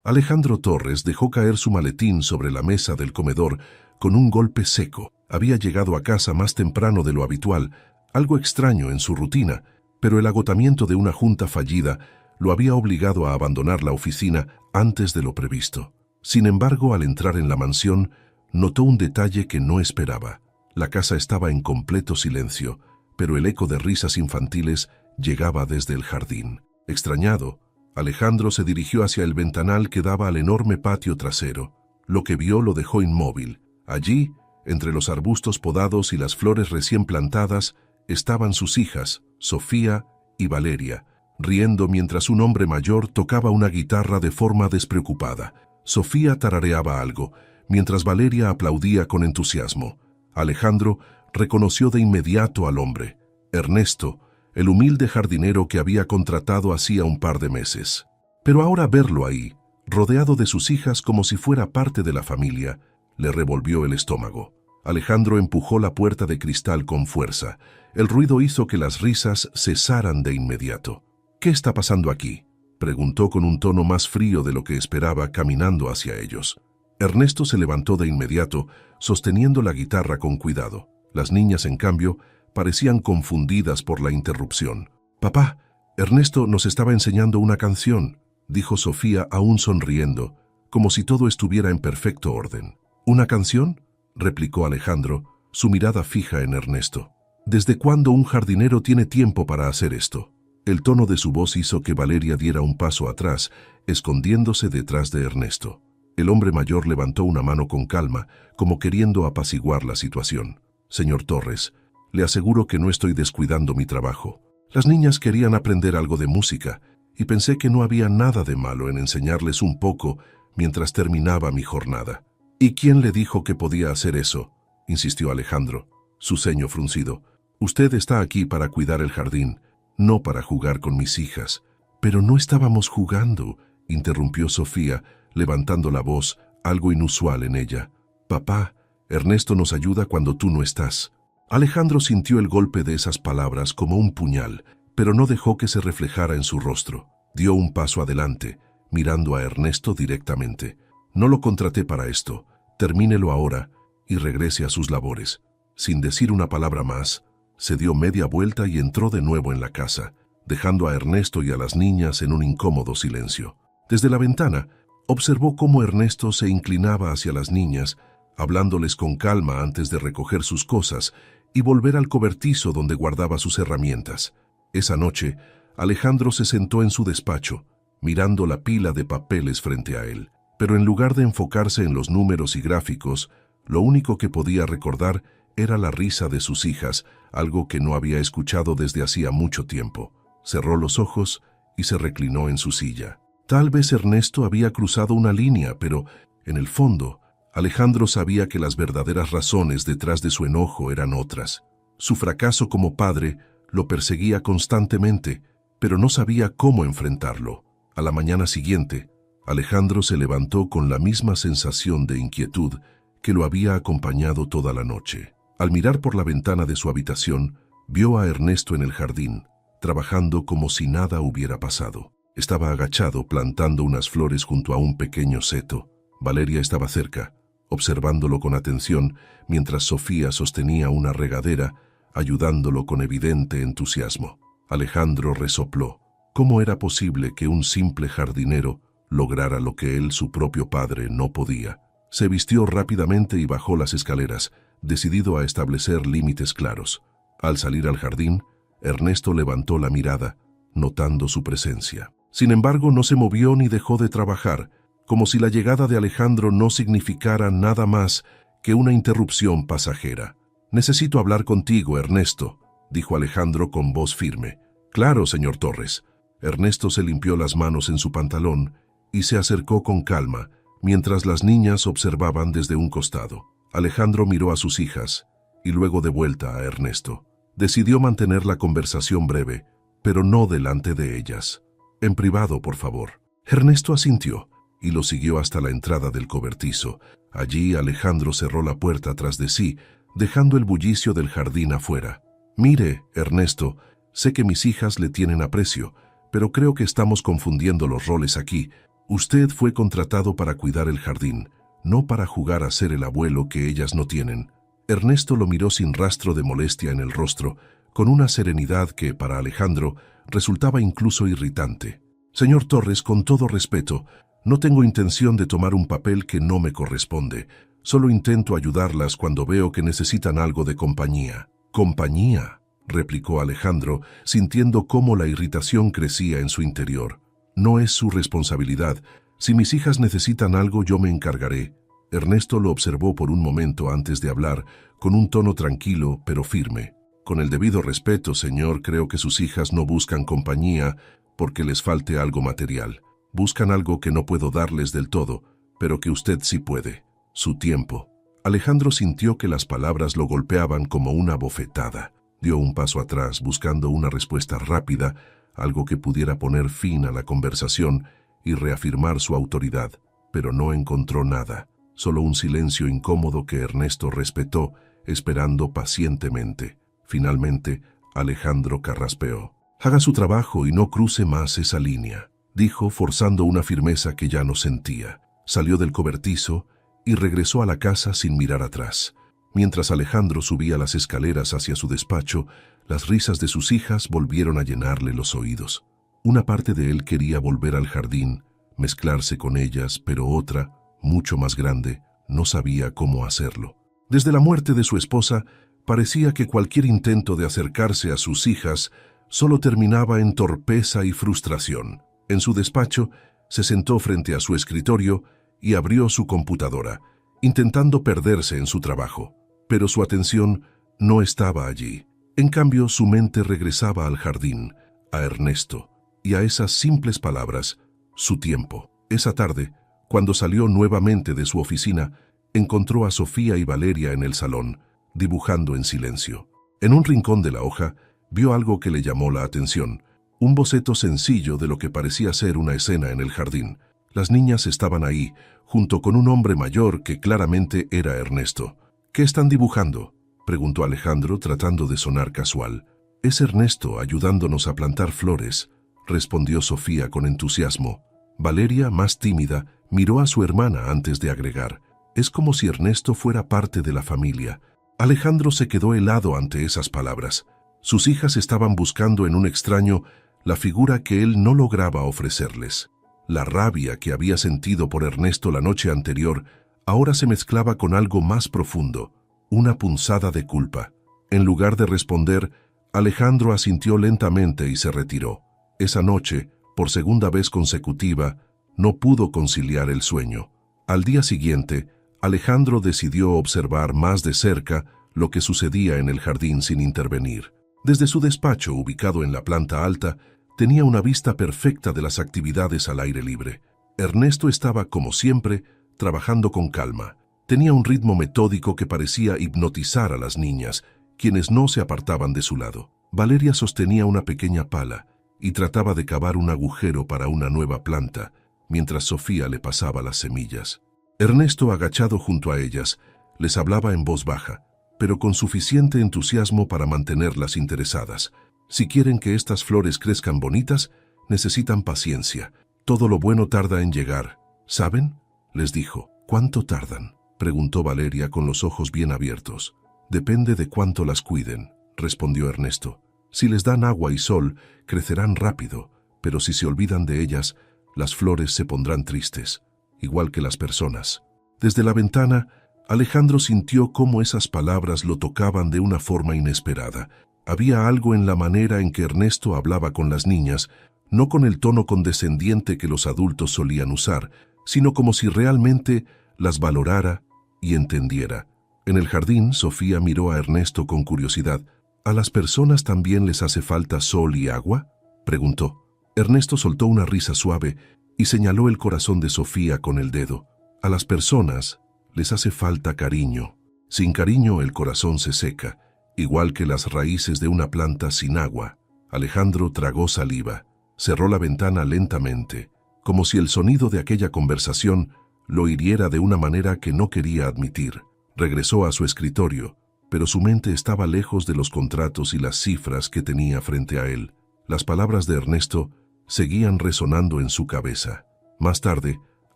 Alejandro Torres dejó caer su maletín sobre la mesa del comedor con un golpe seco. Había llegado a casa más temprano de lo habitual, algo extraño en su rutina, pero el agotamiento de una junta fallida lo había obligado a abandonar la oficina antes de lo previsto. Sin embargo, al entrar en la mansión, notó un detalle que no esperaba. La casa estaba en completo silencio, pero el eco de risas infantiles llegaba desde el jardín. Extrañado, Alejandro se dirigió hacia el ventanal que daba al enorme patio trasero. Lo que vio lo dejó inmóvil. Allí, entre los arbustos podados y las flores recién plantadas, estaban sus hijas, Sofía y Valeria, riendo mientras un hombre mayor tocaba una guitarra de forma despreocupada. Sofía tarareaba algo, mientras Valeria aplaudía con entusiasmo. Alejandro reconoció de inmediato al hombre, Ernesto, el humilde jardinero que había contratado hacía un par de meses. Pero ahora verlo ahí, rodeado de sus hijas como si fuera parte de la familia, le revolvió el estómago. Alejandro empujó la puerta de cristal con fuerza. El ruido hizo que las risas cesaran de inmediato. «¿Qué está pasando aquí?», preguntó con un tono más frío de lo que esperaba, caminando hacia ellos. Ernesto se levantó de inmediato, sosteniendo la guitarra con cuidado. Las niñas, en cambio, parecían confundidas por la interrupción. «Papá, Ernesto nos estaba enseñando una canción», dijo Sofía aún sonriendo, como si todo estuviera en perfecto orden. «¿Una canción?», replicó Alejandro, su mirada fija en Ernesto. «¿Desde cuándo un jardinero tiene tiempo para hacer esto?». El tono de su voz hizo que Valeria diera un paso atrás, escondiéndose detrás de Ernesto. El hombre mayor levantó una mano con calma, como queriendo apaciguar la situación. «Señor Torres, le aseguro que no estoy descuidando mi trabajo. Las niñas querían aprender algo de música, y pensé que no había nada de malo en enseñarles un poco mientras terminaba mi jornada». «¿Y quién le dijo que podía hacer eso?», insistió Alejandro, su ceño fruncido. «Usted está aquí para cuidar el jardín, no para jugar con mis hijas». «Pero no estábamos jugando», interrumpió Sofía, levantando la voz, algo inusual en ella. «Papá, Ernesto nos ayuda cuando tú no estás». Alejandro sintió el golpe de esas palabras como un puñal, pero no dejó que se reflejara en su rostro. Dio un paso adelante, mirando a Ernesto directamente. «No lo contraté para esto. Termínelo ahora y regrese a sus labores». Sin decir una palabra más, se dio media vuelta y entró de nuevo en la casa, dejando a Ernesto y a las niñas en un incómodo silencio. Desde la ventana, observó cómo Ernesto se inclinaba hacia las niñas, hablándoles con calma antes de recoger sus cosas y volver al cobertizo donde guardaba sus herramientas. Esa noche, Alejandro se sentó en su despacho, mirando la pila de papeles frente a él. Pero en lugar de enfocarse en los números y gráficos, lo único que podía recordar era la risa de sus hijas, algo que no había escuchado desde hacía mucho tiempo. Cerró los ojos y se reclinó en su silla. Tal vez Ernesto había cruzado una línea, pero, en el fondo, Alejandro sabía que las verdaderas razones detrás de su enojo eran otras. Su fracaso como padre lo perseguía constantemente, pero no sabía cómo enfrentarlo. A la mañana siguiente, Alejandro se levantó con la misma sensación de inquietud que lo había acompañado toda la noche. Al mirar por la ventana de su habitación, vio a Ernesto en el jardín, trabajando como si nada hubiera pasado. Estaba agachado plantando unas flores junto a un pequeño seto. Valeria estaba cerca, observándolo con atención, mientras Sofía sostenía una regadera, ayudándolo con evidente entusiasmo. Alejandro resopló. ¿Cómo era posible que un simple jardinero lograra lo que él, su propio padre, no podía? Se vistió rápidamente y bajó las escaleras, decidido a establecer límites claros. Al salir al jardín, Ernesto levantó la mirada, notando su presencia. Sin embargo, no se movió ni dejó de trabajar, como si la llegada de Alejandro no significara nada más que una interrupción pasajera. «Necesito hablar contigo, Ernesto», dijo Alejandro con voz firme. «Claro, señor Torres». Ernesto se limpió las manos en su pantalón y se acercó con calma, mientras las niñas observaban desde un costado. Alejandro miró a sus hijas y luego de vuelta a Ernesto. Decidió mantener la conversación breve, pero no delante de ellas. «En privado, por favor». Ernesto asintió y lo siguió hasta la entrada del cobertizo. Allí Alejandro cerró la puerta tras de sí, dejando el bullicio del jardín afuera. «Mire, Ernesto, sé que mis hijas le tienen aprecio, pero creo que estamos confundiendo los roles aquí. Usted fue contratado para cuidar el jardín, no para jugar a ser el abuelo que ellas no tienen. Ernesto lo miró sin rastro de molestia en el rostro, con una serenidad que, para Alejandro, resultaba incluso irritante. Señor Torres, con todo respeto, no tengo intención de tomar un papel que no me corresponde. Solo intento ayudarlas cuando veo que necesitan algo de compañía. «¿Compañía?», replicó Alejandro, sintiendo cómo la irritación crecía en su interior. «No es su responsabilidad. Si mis hijas necesitan algo, yo me encargaré». Ernesto lo observó por un momento antes de hablar, con un tono tranquilo pero firme. «Con el debido respeto, señor, creo que sus hijas no buscan compañía porque les falte algo material. Buscan algo que no puedo darles del todo, pero que usted sí puede. Su tiempo». Alejandro sintió que las palabras lo golpeaban como una bofetada. Dio un paso atrás, buscando una respuesta rápida, algo que pudiera poner fin a la conversación y reafirmar su autoridad, pero no encontró nada, solo un silencio incómodo que Ernesto respetó, esperando pacientemente. Finalmente, Alejandro carraspeó. «Haga su trabajo y no cruce más esa línea», dijo, forzando una firmeza que ya no sentía. Salió del cobertizo y regresó a la casa sin mirar atrás. Mientras Alejandro subía las escaleras hacia su despacho, las risas de sus hijas volvieron a llenarle los oídos. Una parte de él quería volver al jardín, mezclarse con ellas, pero otra, mucho más grande, no sabía cómo hacerlo. Desde la muerte de su esposa, parecía que cualquier intento de acercarse a sus hijas solo terminaba en torpeza y frustración. En su despacho, se sentó frente a su escritorio y abrió su computadora, intentando perderse en su trabajo. Pero su atención no estaba allí. En cambio, su mente regresaba al jardín, a Ernesto, y a esas simples palabras, su tiempo. Esa tarde, cuando salió nuevamente de su oficina, encontró a Sofía y Valeria en el salón, dibujando en silencio. En un rincón de la hoja, vio algo que le llamó la atención, un boceto sencillo de lo que parecía ser una escena en el jardín. Las niñas estaban ahí, junto con un hombre mayor que claramente era Ernesto. «¿Qué están dibujando?», preguntó Alejandro, tratando de sonar casual. «Es Ernesto ayudándonos a plantar flores», respondió Sofía con entusiasmo. Valeria, más tímida, miró a su hermana antes de agregar: «Es como si Ernesto fuera parte de la familia». Alejandro se quedó helado ante esas palabras. Sus hijas estaban buscando en un extraño la figura que él no lograba ofrecerles. La rabia que había sentido por Ernesto la noche anterior ahora se mezclaba con algo más profundo, una punzada de culpa. En lugar de responder, Alejandro asintió lentamente y se retiró. Esa noche, por segunda vez consecutiva, no pudo conciliar el sueño. Al día siguiente, Alejandro decidió observar más de cerca lo que sucedía en el jardín sin intervenir. Desde su despacho, ubicado en la planta alta, tenía una vista perfecta de las actividades al aire libre. Ernesto estaba, como siempre, trabajando con calma. Tenía un ritmo metódico que parecía hipnotizar a las niñas, quienes no se apartaban de su lado. Valeria sostenía una pequeña pala y trataba de cavar un agujero para una nueva planta, mientras Sofía le pasaba las semillas. Ernesto, agachado junto a ellas, les hablaba en voz baja, pero con suficiente entusiasmo para mantenerlas interesadas. «Si quieren que estas flores crezcan bonitas, necesitan paciencia. Todo lo bueno tarda en llegar. ¿Saben?», les dijo. «¿Cuánto tardan?», preguntó Valeria con los ojos bien abiertos. «Depende de cuánto las cuiden», respondió Ernesto. «Si les dan agua y sol, crecerán rápido, pero si se olvidan de ellas, las flores se pondrán tristes, igual que las personas». Desde la ventana, Alejandro sintió cómo esas palabras lo tocaban de una forma inesperada. Había algo en la manera en que Ernesto hablaba con las niñas, no con el tono condescendiente que los adultos solían usar, sino como si realmente las valorara y entendiera. En el jardín, Sofía miró a Ernesto con curiosidad. «¿A las personas también les hace falta sol y agua?», preguntó. Ernesto soltó una risa suave y señaló el corazón de Sofía con el dedo. «A las personas les hace falta cariño. Sin cariño el corazón se seca, igual que las raíces de una planta sin agua». Alejandro tragó saliva, cerró la ventana lentamente, como si el sonido de aquella conversación lo hiriera de una manera que no quería admitir. Regresó a su escritorio, pero su mente estaba lejos de los contratos y las cifras que tenía frente a él. Las palabras de Ernesto seguían resonando en su cabeza. Más tarde,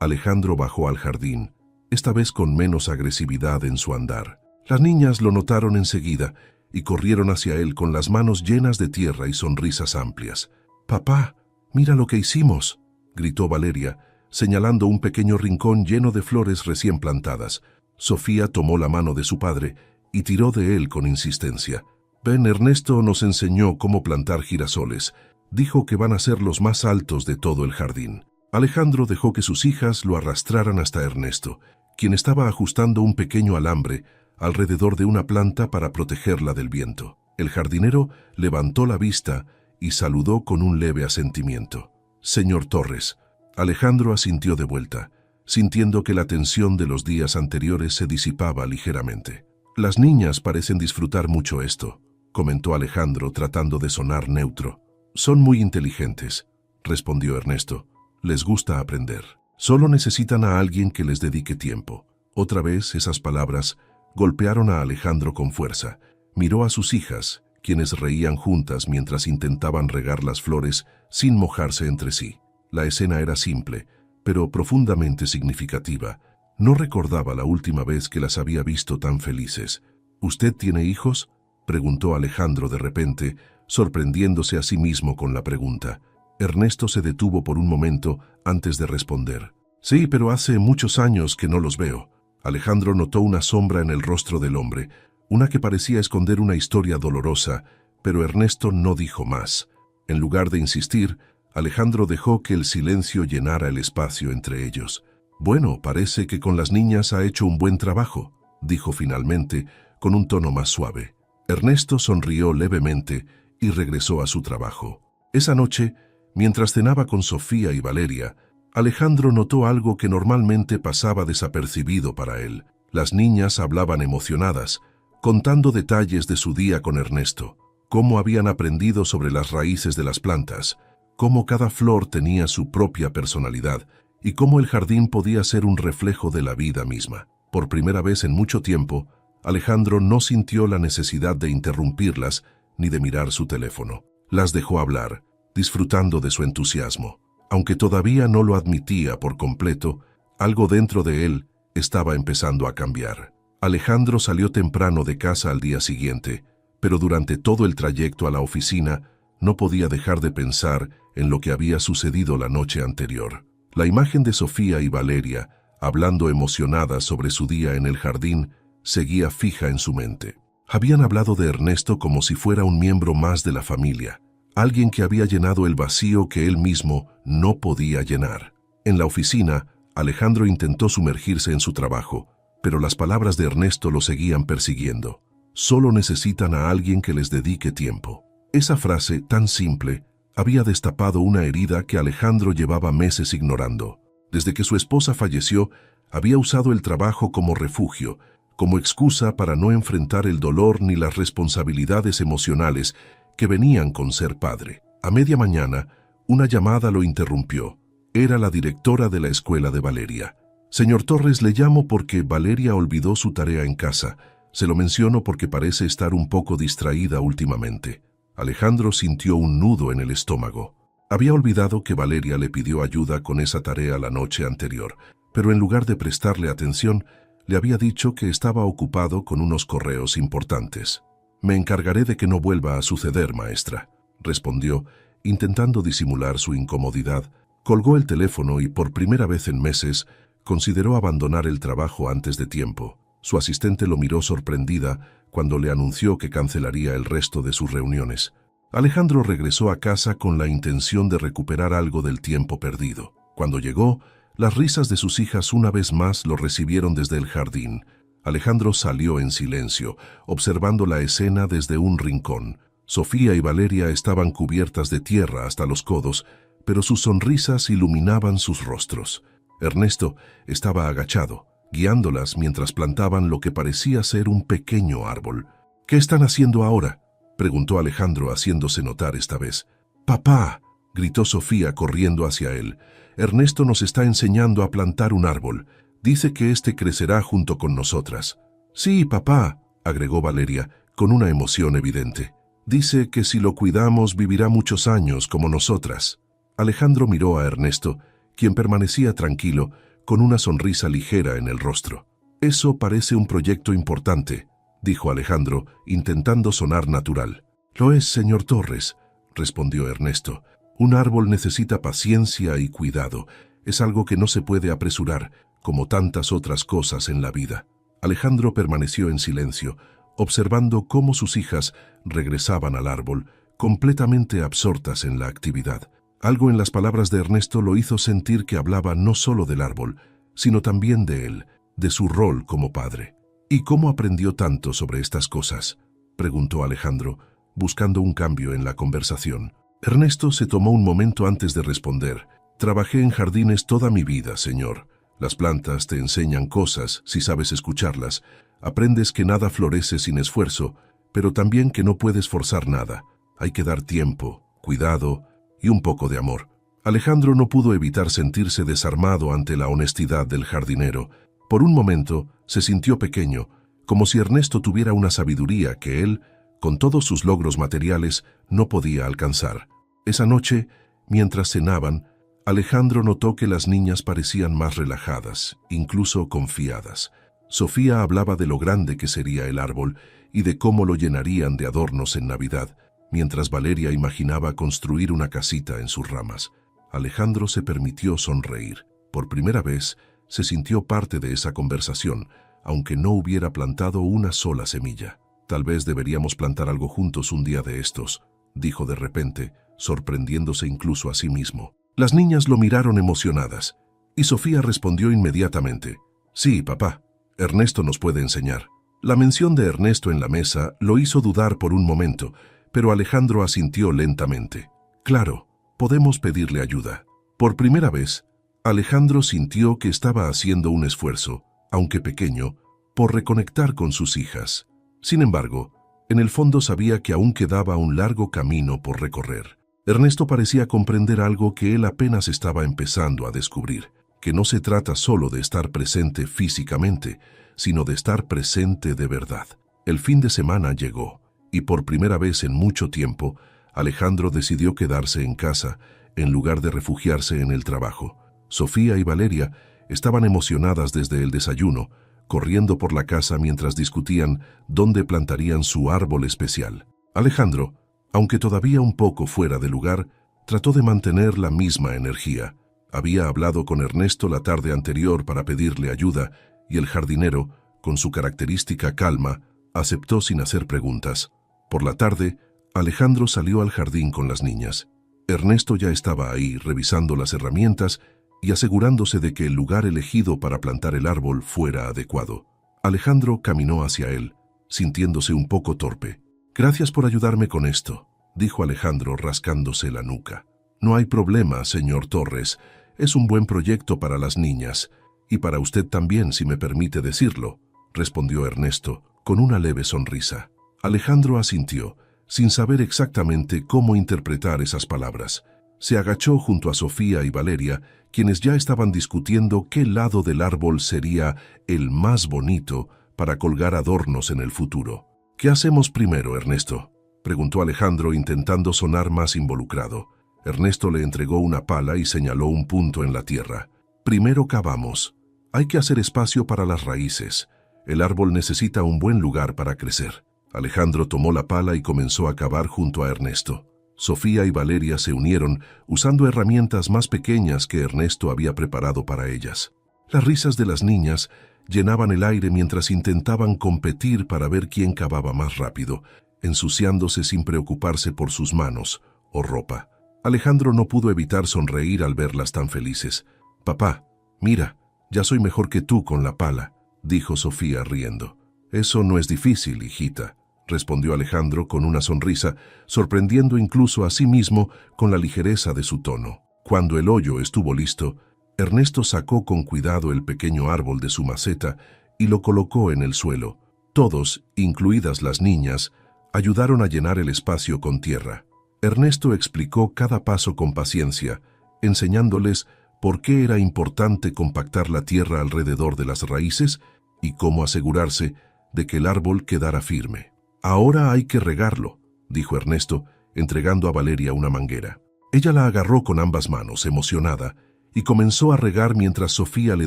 Alejandro bajó al jardín, esta vez con menos agresividad en su andar. Las niñas lo notaron enseguida y corrieron hacia él con las manos llenas de tierra y sonrisas amplias. «Papá, mira lo que hicimos», gritó Valeria, señalando un pequeño rincón lleno de flores recién plantadas. Sofía tomó la mano de su padre y tiró de él con insistencia. «Ven, Ernesto nos enseñó cómo plantar girasoles. Dijo que van a ser los más altos de todo el jardín». Alejandro dejó que sus hijas lo arrastraran hasta Ernesto, quien estaba ajustando un pequeño alambre alrededor de una planta para protegerla del viento. El jardinero levantó la vista y saludó con un leve asentimiento. «Señor Torres». Alejandro asintió de vuelta, sintiendo que la tensión de los días anteriores se disipaba ligeramente. «Las niñas parecen disfrutar mucho esto», comentó Alejandro tratando de sonar neutro. «Son muy inteligentes», respondió Ernesto. «Les gusta aprender. Solo necesitan a alguien que les dedique tiempo». Otra vez esas palabras golpearon a Alejandro con fuerza. Miró a sus hijas, quienes reían juntas mientras intentaban regar las flores sin mojarse entre sí. La escena era simple, pero profundamente significativa. No recordaba la última vez que las había visto tan felices. «¿Usted tiene hijos?», preguntó Alejandro de repente, sorprendiéndose a sí mismo con la pregunta. Ernesto se detuvo por un momento antes de responder. «Sí, pero hace muchos años que no los veo». Alejandro notó una sombra en el rostro del hombre, una que parecía esconder una historia dolorosa, pero Ernesto no dijo más. En lugar de insistir, Alejandro dejó que el silencio llenara el espacio entre ellos. «Bueno, parece que con las niñas ha hecho un buen trabajo», dijo finalmente, con un tono más suave. Ernesto sonrió levemente y regresó a su trabajo. Esa noche, mientras cenaba con Sofía y Valeria, Alejandro notó algo que normalmente pasaba desapercibido para él. Las niñas hablaban emocionadas, contando detalles de su día con Ernesto, cómo habían aprendido sobre las raíces de las plantas, cómo cada flor tenía su propia personalidad y cómo el jardín podía ser un reflejo de la vida misma. Por primera vez en mucho tiempo, Alejandro no sintió la necesidad de interrumpirlas ni de mirar su teléfono. Las dejó hablar, disfrutando de su entusiasmo. Aunque todavía no lo admitía por completo, algo dentro de él estaba empezando a cambiar. Alejandro salió temprano de casa al día siguiente, pero durante todo el trayecto a la oficina no podía dejar de pensar en lo que había sucedido la noche anterior. La imagen de Sofía y Valeria, hablando emocionadas sobre su día en el jardín, seguía fija en su mente. Habían hablado de Ernesto como si fuera un miembro más de la familia, alguien que había llenado el vacío que él mismo no podía llenar. En la oficina, Alejandro intentó sumergirse en su trabajo, pero las palabras de Ernesto lo seguían persiguiendo. «Solo necesitan a alguien que les dedique tiempo». Esa frase, tan simple, había destapado una herida que Alejandro llevaba meses ignorando. Desde que su esposa falleció, había usado el trabajo como refugio, como excusa para no enfrentar el dolor ni las responsabilidades emocionales que venían con ser padre. A media mañana, una llamada lo interrumpió. Era la directora de la escuela de Valeria. «Señor Torres, le llamo porque Valeria olvidó su tarea en casa. Se lo menciono porque parece estar un poco distraída últimamente». Alejandro sintió un nudo en el estómago. Había olvidado que Valeria le pidió ayuda con esa tarea la noche anterior, pero en lugar de prestarle atención, le había dicho que estaba ocupado con unos correos importantes. «Me encargaré de que no vuelva a suceder, maestra», respondió, intentando disimular su incomodidad. Colgó el teléfono y por primera vez en meses consideró abandonar el trabajo antes de tiempo. Su asistente lo miró sorprendida cuando le anunció que cancelaría el resto de sus reuniones. Alejandro regresó a casa con la intención de recuperar algo del tiempo perdido. Cuando llegó, las risas de sus hijas una vez más lo recibieron desde el jardín. Alejandro salió en silencio, observando la escena desde un rincón. Sofía y Valeria estaban cubiertas de tierra hasta los codos, pero sus sonrisas iluminaban sus rostros. Ernesto estaba agachado, guiándolas mientras plantaban lo que parecía ser un pequeño árbol. «¿Qué están haciendo ahora?», preguntó Alejandro, haciéndose notar esta vez. «Papá», gritó Sofía corriendo hacia él, «Ernesto nos está enseñando a plantar un árbol. Dice que este crecerá junto con nosotras». «Sí, papá», agregó Valeria, con una emoción evidente. «Dice que si lo cuidamos vivirá muchos años como nosotras». Alejandro miró a Ernesto, quien permanecía tranquilo, con una sonrisa ligera en el rostro. «Eso parece un proyecto importante», dijo Alejandro, intentando sonar natural. «Lo es, señor Torres», respondió Ernesto. «Un árbol necesita paciencia y cuidado. Es algo que no se puede apresurar, como tantas otras cosas en la vida». Alejandro permaneció en silencio, observando cómo sus hijas regresaban al árbol, completamente absortas en la actividad. Algo en las palabras de Ernesto lo hizo sentir que hablaba no solo del árbol, sino también de él, de su rol como padre. «¿Y cómo aprendió tanto sobre estas cosas?», preguntó Alejandro, buscando un cambio en la conversación. Ernesto se tomó un momento antes de responder. «Trabajé en jardines toda mi vida, señor. Las plantas te enseñan cosas si sabes escucharlas. Aprendes que nada florece sin esfuerzo, pero también que no puedes forzar nada. Hay que dar tiempo, cuidado y un poco de amor». Alejandro no pudo evitar sentirse desarmado ante la honestidad del jardinero. Por un momento se sintió pequeño, como si Ernesto tuviera una sabiduría que él, con todos sus logros materiales, no podía alcanzar. Esa noche, mientras cenaban, Alejandro notó que las niñas parecían más relajadas, incluso confiadas. Sofía hablaba de lo grande que sería el árbol y de cómo lo llenarían de adornos en Navidad, mientras Valeria imaginaba construir una casita en sus ramas. Alejandro se permitió sonreír. Por primera vez, se sintió parte de esa conversación, aunque no hubiera plantado una sola semilla. «Tal vez deberíamos plantar algo juntos un día de estos», dijo de repente, sorprendiéndose incluso a sí mismo. Las niñas lo miraron emocionadas, y Sofía respondió inmediatamente: «Sí, papá, Ernesto nos puede enseñar». La mención de Ernesto en la mesa lo hizo dudar por un momento, pero Alejandro asintió lentamente. «Claro, podemos pedirle ayuda». Por primera vez, Alejandro sintió que estaba haciendo un esfuerzo, aunque pequeño, por reconectar con sus hijas. Sin embargo, en el fondo sabía que aún quedaba un largo camino por recorrer. Ernesto parecía comprender algo que él apenas estaba empezando a descubrir, que no se trata solo de estar presente físicamente, sino de estar presente de verdad. El fin de semana llegó, y por primera vez en mucho tiempo, Alejandro decidió quedarse en casa, en lugar de refugiarse en el trabajo. Sofía y Valeria estaban emocionadas desde el desayuno, corriendo por la casa mientras discutían dónde plantarían su árbol especial. Alejandro, aunque todavía un poco fuera de lugar, trató de mantener la misma energía. Había hablado con Ernesto la tarde anterior para pedirle ayuda, y el jardinero, con su característica calma, aceptó sin hacer preguntas. Por la tarde, Alejandro salió al jardín con las niñas. Ernesto ya estaba ahí, revisando las herramientas y asegurándose de que el lugar elegido para plantar el árbol fuera adecuado. Alejandro caminó hacia él, sintiéndose un poco torpe. «Gracias por ayudarme con esto», dijo Alejandro rascándose la nuca. «No hay problema, señor Torres. Es un buen proyecto para las niñas, y para usted también, si me permite decirlo», respondió Ernesto, con una leve sonrisa. Alejandro asintió, sin saber exactamente cómo interpretar esas palabras. Se agachó junto a Sofía y Valeria, quienes ya estaban discutiendo qué lado del árbol sería el más bonito para colgar adornos en el futuro. «¿Qué hacemos primero, Ernesto?», preguntó Alejandro, intentando sonar más involucrado. Ernesto le entregó una pala y señaló un punto en la tierra. «Primero cavamos. Hay que hacer espacio para las raíces. El árbol necesita un buen lugar para crecer». Alejandro tomó la pala y comenzó a cavar junto a Ernesto. Sofía y Valeria se unieron, usando herramientas más pequeñas que Ernesto había preparado para ellas. Las risas de las niñas llenaban el aire mientras intentaban competir para ver quién cavaba más rápido, ensuciándose sin preocuparse por sus manos o ropa. Alejandro no pudo evitar sonreír al verlas tan felices. «Papá, mira, ya soy mejor que tú con la pala», dijo Sofía riendo. «Eso no es difícil, hijita», respondió Alejandro con una sonrisa, sorprendiendo incluso a sí mismo con la ligereza de su tono. Cuando el hoyo estuvo listo, Ernesto sacó con cuidado el pequeño árbol de su maceta y lo colocó en el suelo. Todos, incluidas las niñas, ayudaron a llenar el espacio con tierra. Ernesto explicó cada paso con paciencia, enseñándoles por qué era importante compactar la tierra alrededor de las raíces y cómo asegurarse de que el árbol quedara firme. «Ahora hay que regarlo», dijo Ernesto, entregando a Valeria una manguera. Ella la agarró con ambas manos, emocionada, y comenzó a regar mientras Sofía le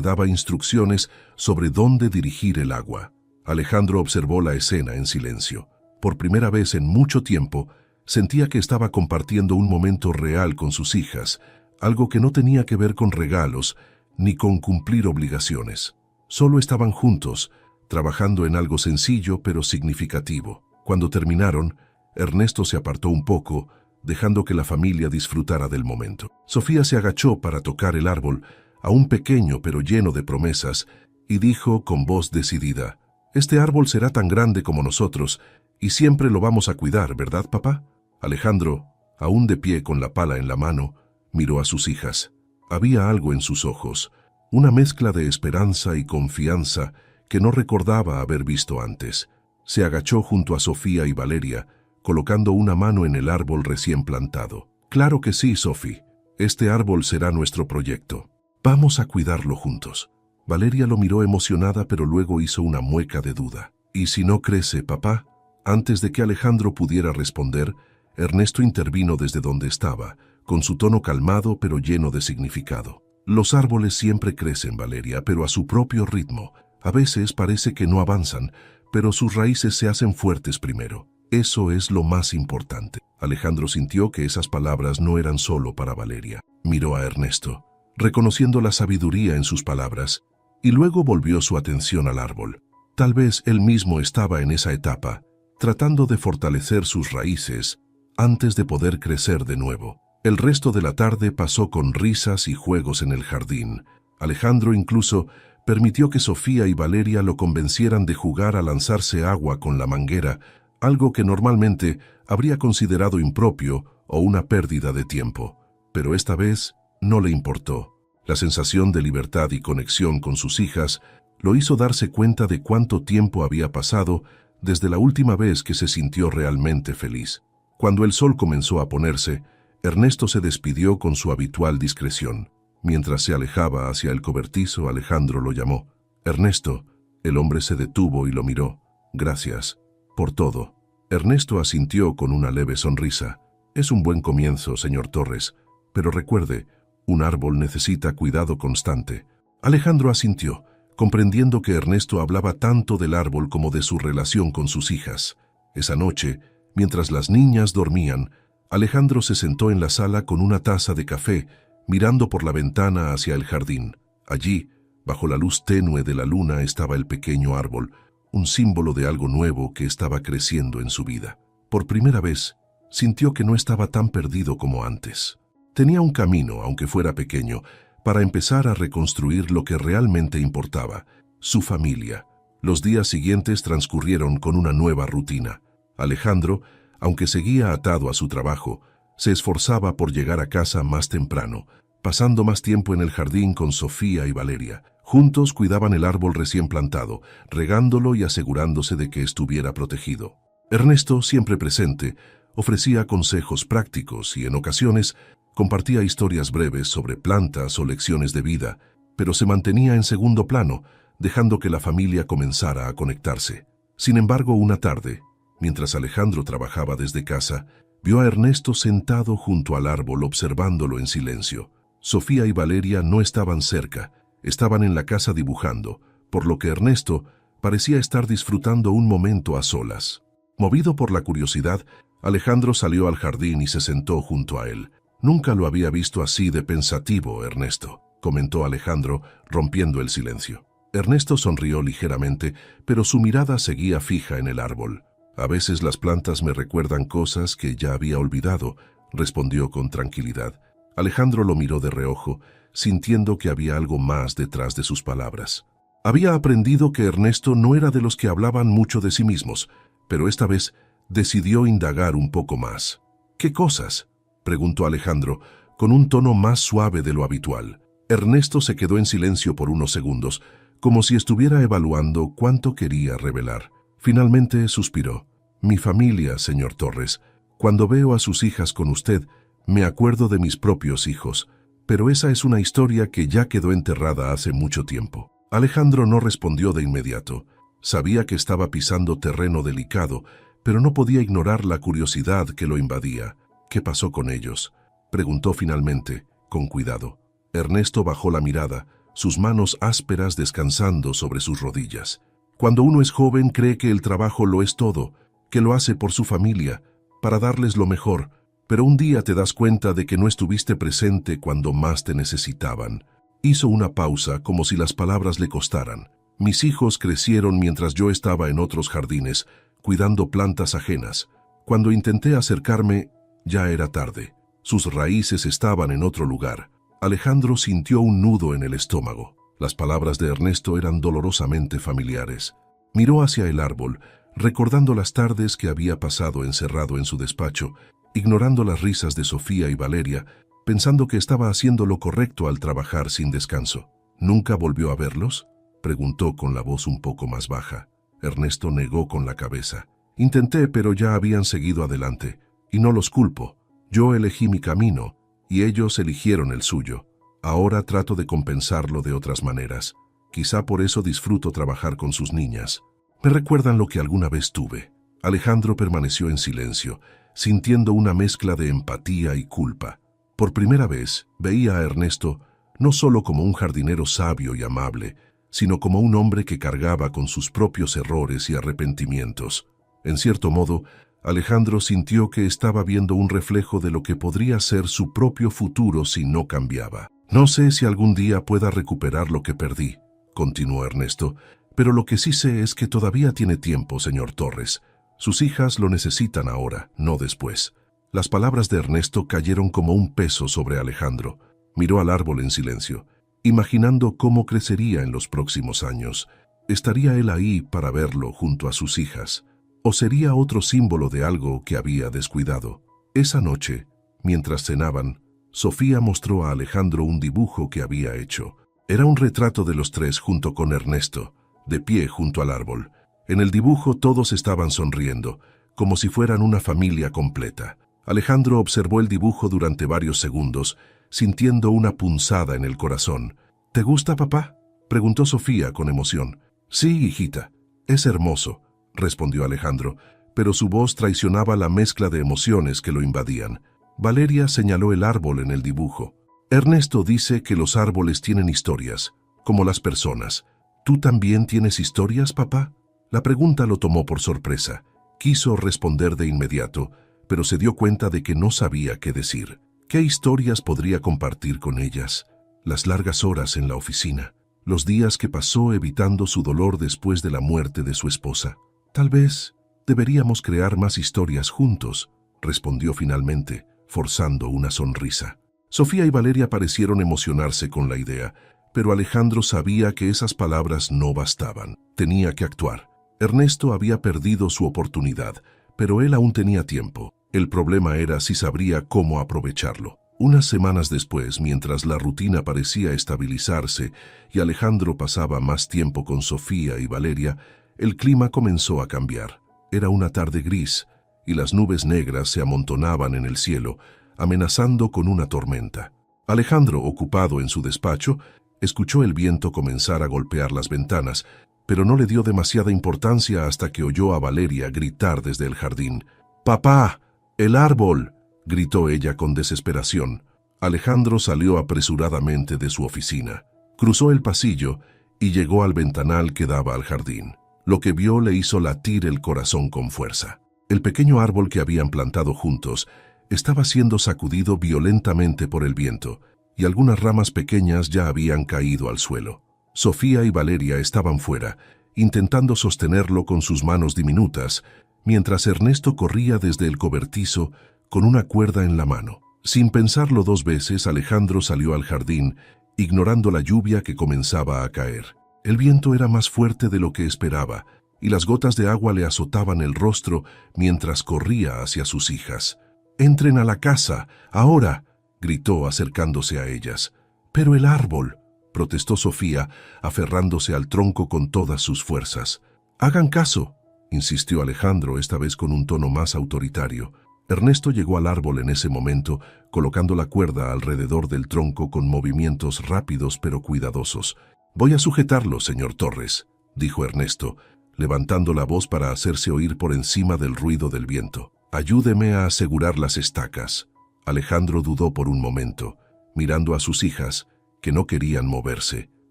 daba instrucciones sobre dónde dirigir el agua. Alejandro observó la escena en silencio. Por primera vez en mucho tiempo, sentía que estaba compartiendo un momento real con sus hijas, algo que no tenía que ver con regalos ni con cumplir obligaciones. Solo estaban juntos, trabajando en algo sencillo pero significativo. Cuando terminaron, Ernesto se apartó un poco, dejando que la familia disfrutara del momento. Sofía se agachó para tocar el árbol, aún pequeño pero lleno de promesas, y dijo con voz decidida: «Este árbol será tan grande como nosotros, y siempre lo vamos a cuidar, ¿verdad, papá?». Alejandro, aún de pie con la pala en la mano, miró a sus hijas. Había algo en sus ojos, una mezcla de esperanza y confianza que no recordaba haber visto antes. Se agachó junto a Sofía y Valeria, colocando una mano en el árbol recién plantado. «Claro que sí, Sophie. Este árbol será nuestro proyecto. Vamos a cuidarlo juntos». Valeria lo miró emocionada, pero luego hizo una mueca de duda. «¿Y si no crece, papá?». Antes de que Alejandro pudiera responder, Ernesto intervino desde donde estaba, con su tono calmado pero lleno de significado. «Los árboles siempre crecen, Valeria, pero a su propio ritmo. A veces parece que no avanzan, pero sus raíces se hacen fuertes primero. Eso es lo más importante». Alejandro sintió que esas palabras no eran solo para Valeria. Miró a Ernesto, reconociendo la sabiduría en sus palabras, y luego volvió su atención al árbol. Tal vez él mismo estaba en esa etapa, tratando de fortalecer sus raíces antes de poder crecer de nuevo. El resto de la tarde pasó con risas y juegos en el jardín. Alejandro incluso permitió que Sofía y Valeria lo convencieran de jugar a lanzarse agua con la manguera, algo que normalmente habría considerado impropio o una pérdida de tiempo. Pero esta vez no le importó. La sensación de libertad y conexión con sus hijas lo hizo darse cuenta de cuánto tiempo había pasado desde la última vez que se sintió realmente feliz. Cuando el sol comenzó a ponerse, Ernesto se despidió con su habitual discreción. Mientras se alejaba hacia el cobertizo, Alejandro lo llamó. «Ernesto». El hombre se detuvo y lo miró. «Gracias por todo». Ernesto asintió con una leve sonrisa. «Es un buen comienzo, señor Torres, pero recuerde, un árbol necesita cuidado constante». Alejandro asintió, comprendiendo que Ernesto hablaba tanto del árbol como de su relación con sus hijas. Esa noche, mientras las niñas dormían, Alejandro se sentó en la sala con una taza de café, mirando por la ventana hacia el jardín. Allí, bajo la luz tenue de la luna, estaba el pequeño árbol, un símbolo de algo nuevo que estaba creciendo en su vida. Por primera vez, sintió que no estaba tan perdido como antes. Tenía un camino, aunque fuera pequeño, para empezar a reconstruir lo que realmente importaba, su familia. Los días siguientes transcurrieron con una nueva rutina. Alejandro, aunque seguía atado a su trabajo, se esforzaba por llegar a casa más temprano, pasando más tiempo en el jardín con Sofía y Valeria. Juntos cuidaban el árbol recién plantado, regándolo y asegurándose de que estuviera protegido. Ernesto, siempre presente, ofrecía consejos prácticos y en ocasiones compartía historias breves sobre plantas o lecciones de vida, pero se mantenía en segundo plano, dejando que la familia comenzara a conectarse. Sin embargo, una tarde, mientras Alejandro trabajaba desde casa, vio a Ernesto sentado junto al árbol observándolo en silencio. Sofía y Valeria no estaban cerca, estaban en la casa dibujando, por lo que Ernesto parecía estar disfrutando un momento a solas. Movido por la curiosidad, Alejandro salió al jardín y se sentó junto a él. «Nunca lo había visto así de pensativo, Ernesto», comentó Alejandro, rompiendo el silencio. Ernesto sonrió ligeramente, pero su mirada seguía fija en el árbol. «A veces las plantas me recuerdan cosas que ya había olvidado», respondió con tranquilidad. Alejandro lo miró de reojo, sintiendo que había algo más detrás de sus palabras. Había aprendido que Ernesto no era de los que hablaban mucho de sí mismos, pero esta vez decidió indagar un poco más. «¿Qué cosas?», preguntó Alejandro, con un tono más suave de lo habitual. Ernesto se quedó en silencio por unos segundos, como si estuviera evaluando cuánto quería revelar. Finalmente suspiró. «Mi familia, señor Torres. Cuando veo a sus hijas con usted, me acuerdo de mis propios hijos, pero esa es una historia que ya quedó enterrada hace mucho tiempo». Alejandro no respondió de inmediato. Sabía que estaba pisando terreno delicado, pero no podía ignorar la curiosidad que lo invadía. «¿Qué pasó con ellos?», preguntó finalmente, con cuidado. Ernesto bajó la mirada, sus manos ásperas descansando sobre sus rodillas. Cuando uno es joven cree que el trabajo lo es todo, que lo hace por su familia, para darles lo mejor, pero un día te das cuenta de que no estuviste presente cuando más te necesitaban. Hizo una pausa como si las palabras le costaran. Mis hijos crecieron mientras yo estaba en otros jardines, cuidando plantas ajenas. Cuando intenté acercarme, ya era tarde. Sus raíces estaban en otro lugar. Alejandro sintió un nudo en el estómago. Las palabras de Ernesto eran dolorosamente familiares. Miró hacia el árbol, recordando las tardes que había pasado encerrado en su despacho, ignorando las risas de Sofía y Valeria, pensando que estaba haciendo lo correcto al trabajar sin descanso. ¿Nunca volvió a verlos?, preguntó con la voz un poco más baja. Ernesto negó con la cabeza. Intenté, pero ya habían seguido adelante. Y no los culpo. Yo elegí mi camino, y ellos eligieron el suyo. Ahora trato de compensarlo de otras maneras. Quizá por eso disfruto trabajar con sus niñas. Me recuerdan lo que alguna vez tuve. Alejandro permaneció en silencio, sintiendo una mezcla de empatía y culpa. Por primera vez veía a Ernesto no solo como un jardinero sabio y amable, sino como un hombre que cargaba con sus propios errores y arrepentimientos. En cierto modo, Alejandro sintió que estaba viendo un reflejo de lo que podría ser su propio futuro si no cambiaba. «No sé si algún día pueda recuperar lo que perdí», continuó Ernesto, «pero lo que sí sé es que todavía tiene tiempo, señor Torres. Sus hijas lo necesitan ahora, no después». Las palabras de Ernesto cayeron como un peso sobre Alejandro. Miró al árbol en silencio, imaginando cómo crecería en los próximos años. ¿Estaría él ahí para verlo junto a sus hijas? ¿O sería otro símbolo de algo que había descuidado? Esa noche, mientras cenaban, Sofía mostró a Alejandro un dibujo que había hecho. Era un retrato de los tres junto con Ernesto, de pie junto al árbol. En el dibujo todos estaban sonriendo, como si fueran una familia completa. Alejandro observó el dibujo durante varios segundos, sintiendo una punzada en el corazón. «¿Te gusta, papá?», preguntó Sofía con emoción. «Sí, hijita, es hermoso», respondió Alejandro, pero su voz traicionaba la mezcla de emociones que lo invadían. Valeria señaló el árbol en el dibujo. «Ernesto dice que los árboles tienen historias, como las personas. ¿Tú también tienes historias, papá?». La pregunta lo tomó por sorpresa. Quiso responder de inmediato, pero se dio cuenta de que no sabía qué decir. ¿Qué historias podría compartir con ellas? Las largas horas en la oficina, los días que pasó evitando su dolor después de la muerte de su esposa. «Tal vez deberíamos crear más historias juntos», respondió finalmente, forzando una sonrisa. Sofía y Valeria parecieron emocionarse con la idea, pero Alejandro sabía que esas palabras no bastaban. Tenía que actuar. Ernesto había perdido su oportunidad, pero él aún tenía tiempo. El problema era si sabría cómo aprovecharlo. Unas semanas después, mientras la rutina parecía estabilizarse y Alejandro pasaba más tiempo con Sofía y Valeria, el clima comenzó a cambiar. Era una tarde gris, y las nubes negras se amontonaban en el cielo, amenazando con una tormenta. Alejandro, ocupado en su despacho, escuchó el viento comenzar a golpear las ventanas, pero no le dio demasiada importancia hasta que oyó a Valeria gritar desde el jardín. «¡Papá! ¡El árbol!», gritó ella con desesperación. Alejandro salió apresuradamente de su oficina. Cruzó el pasillo y llegó al ventanal que daba al jardín. Lo que vio le hizo latir el corazón con fuerza. El pequeño árbol que habían plantado juntos estaba siendo sacudido violentamente por el viento, y algunas ramas pequeñas ya habían caído al suelo. Sofía y Valeria estaban fuera, intentando sostenerlo con sus manos diminutas, mientras Ernesto corría desde el cobertizo con una cuerda en la mano. Sin pensarlo dos veces, Alejandro salió al jardín, ignorando la lluvia que comenzaba a caer. El viento era más fuerte de lo que esperaba, y las gotas de agua le azotaban el rostro mientras corría hacia sus hijas. «¡Entren a la casa, ahora!», gritó acercándose a ellas. «Pero el árbol», protestó Sofía, aferrándose al tronco con todas sus fuerzas. «Hagan caso», insistió Alejandro, esta vez con un tono más autoritario. Ernesto llegó al árbol en ese momento, colocando la cuerda alrededor del tronco con movimientos rápidos pero cuidadosos. «Voy a sujetarlo, señor Torres», dijo Ernesto, levantando la voz para hacerse oír por encima del ruido del viento. «Ayúdeme a asegurar las estacas». Alejandro dudó por un momento, mirando a sus hijas, que no querían moverse.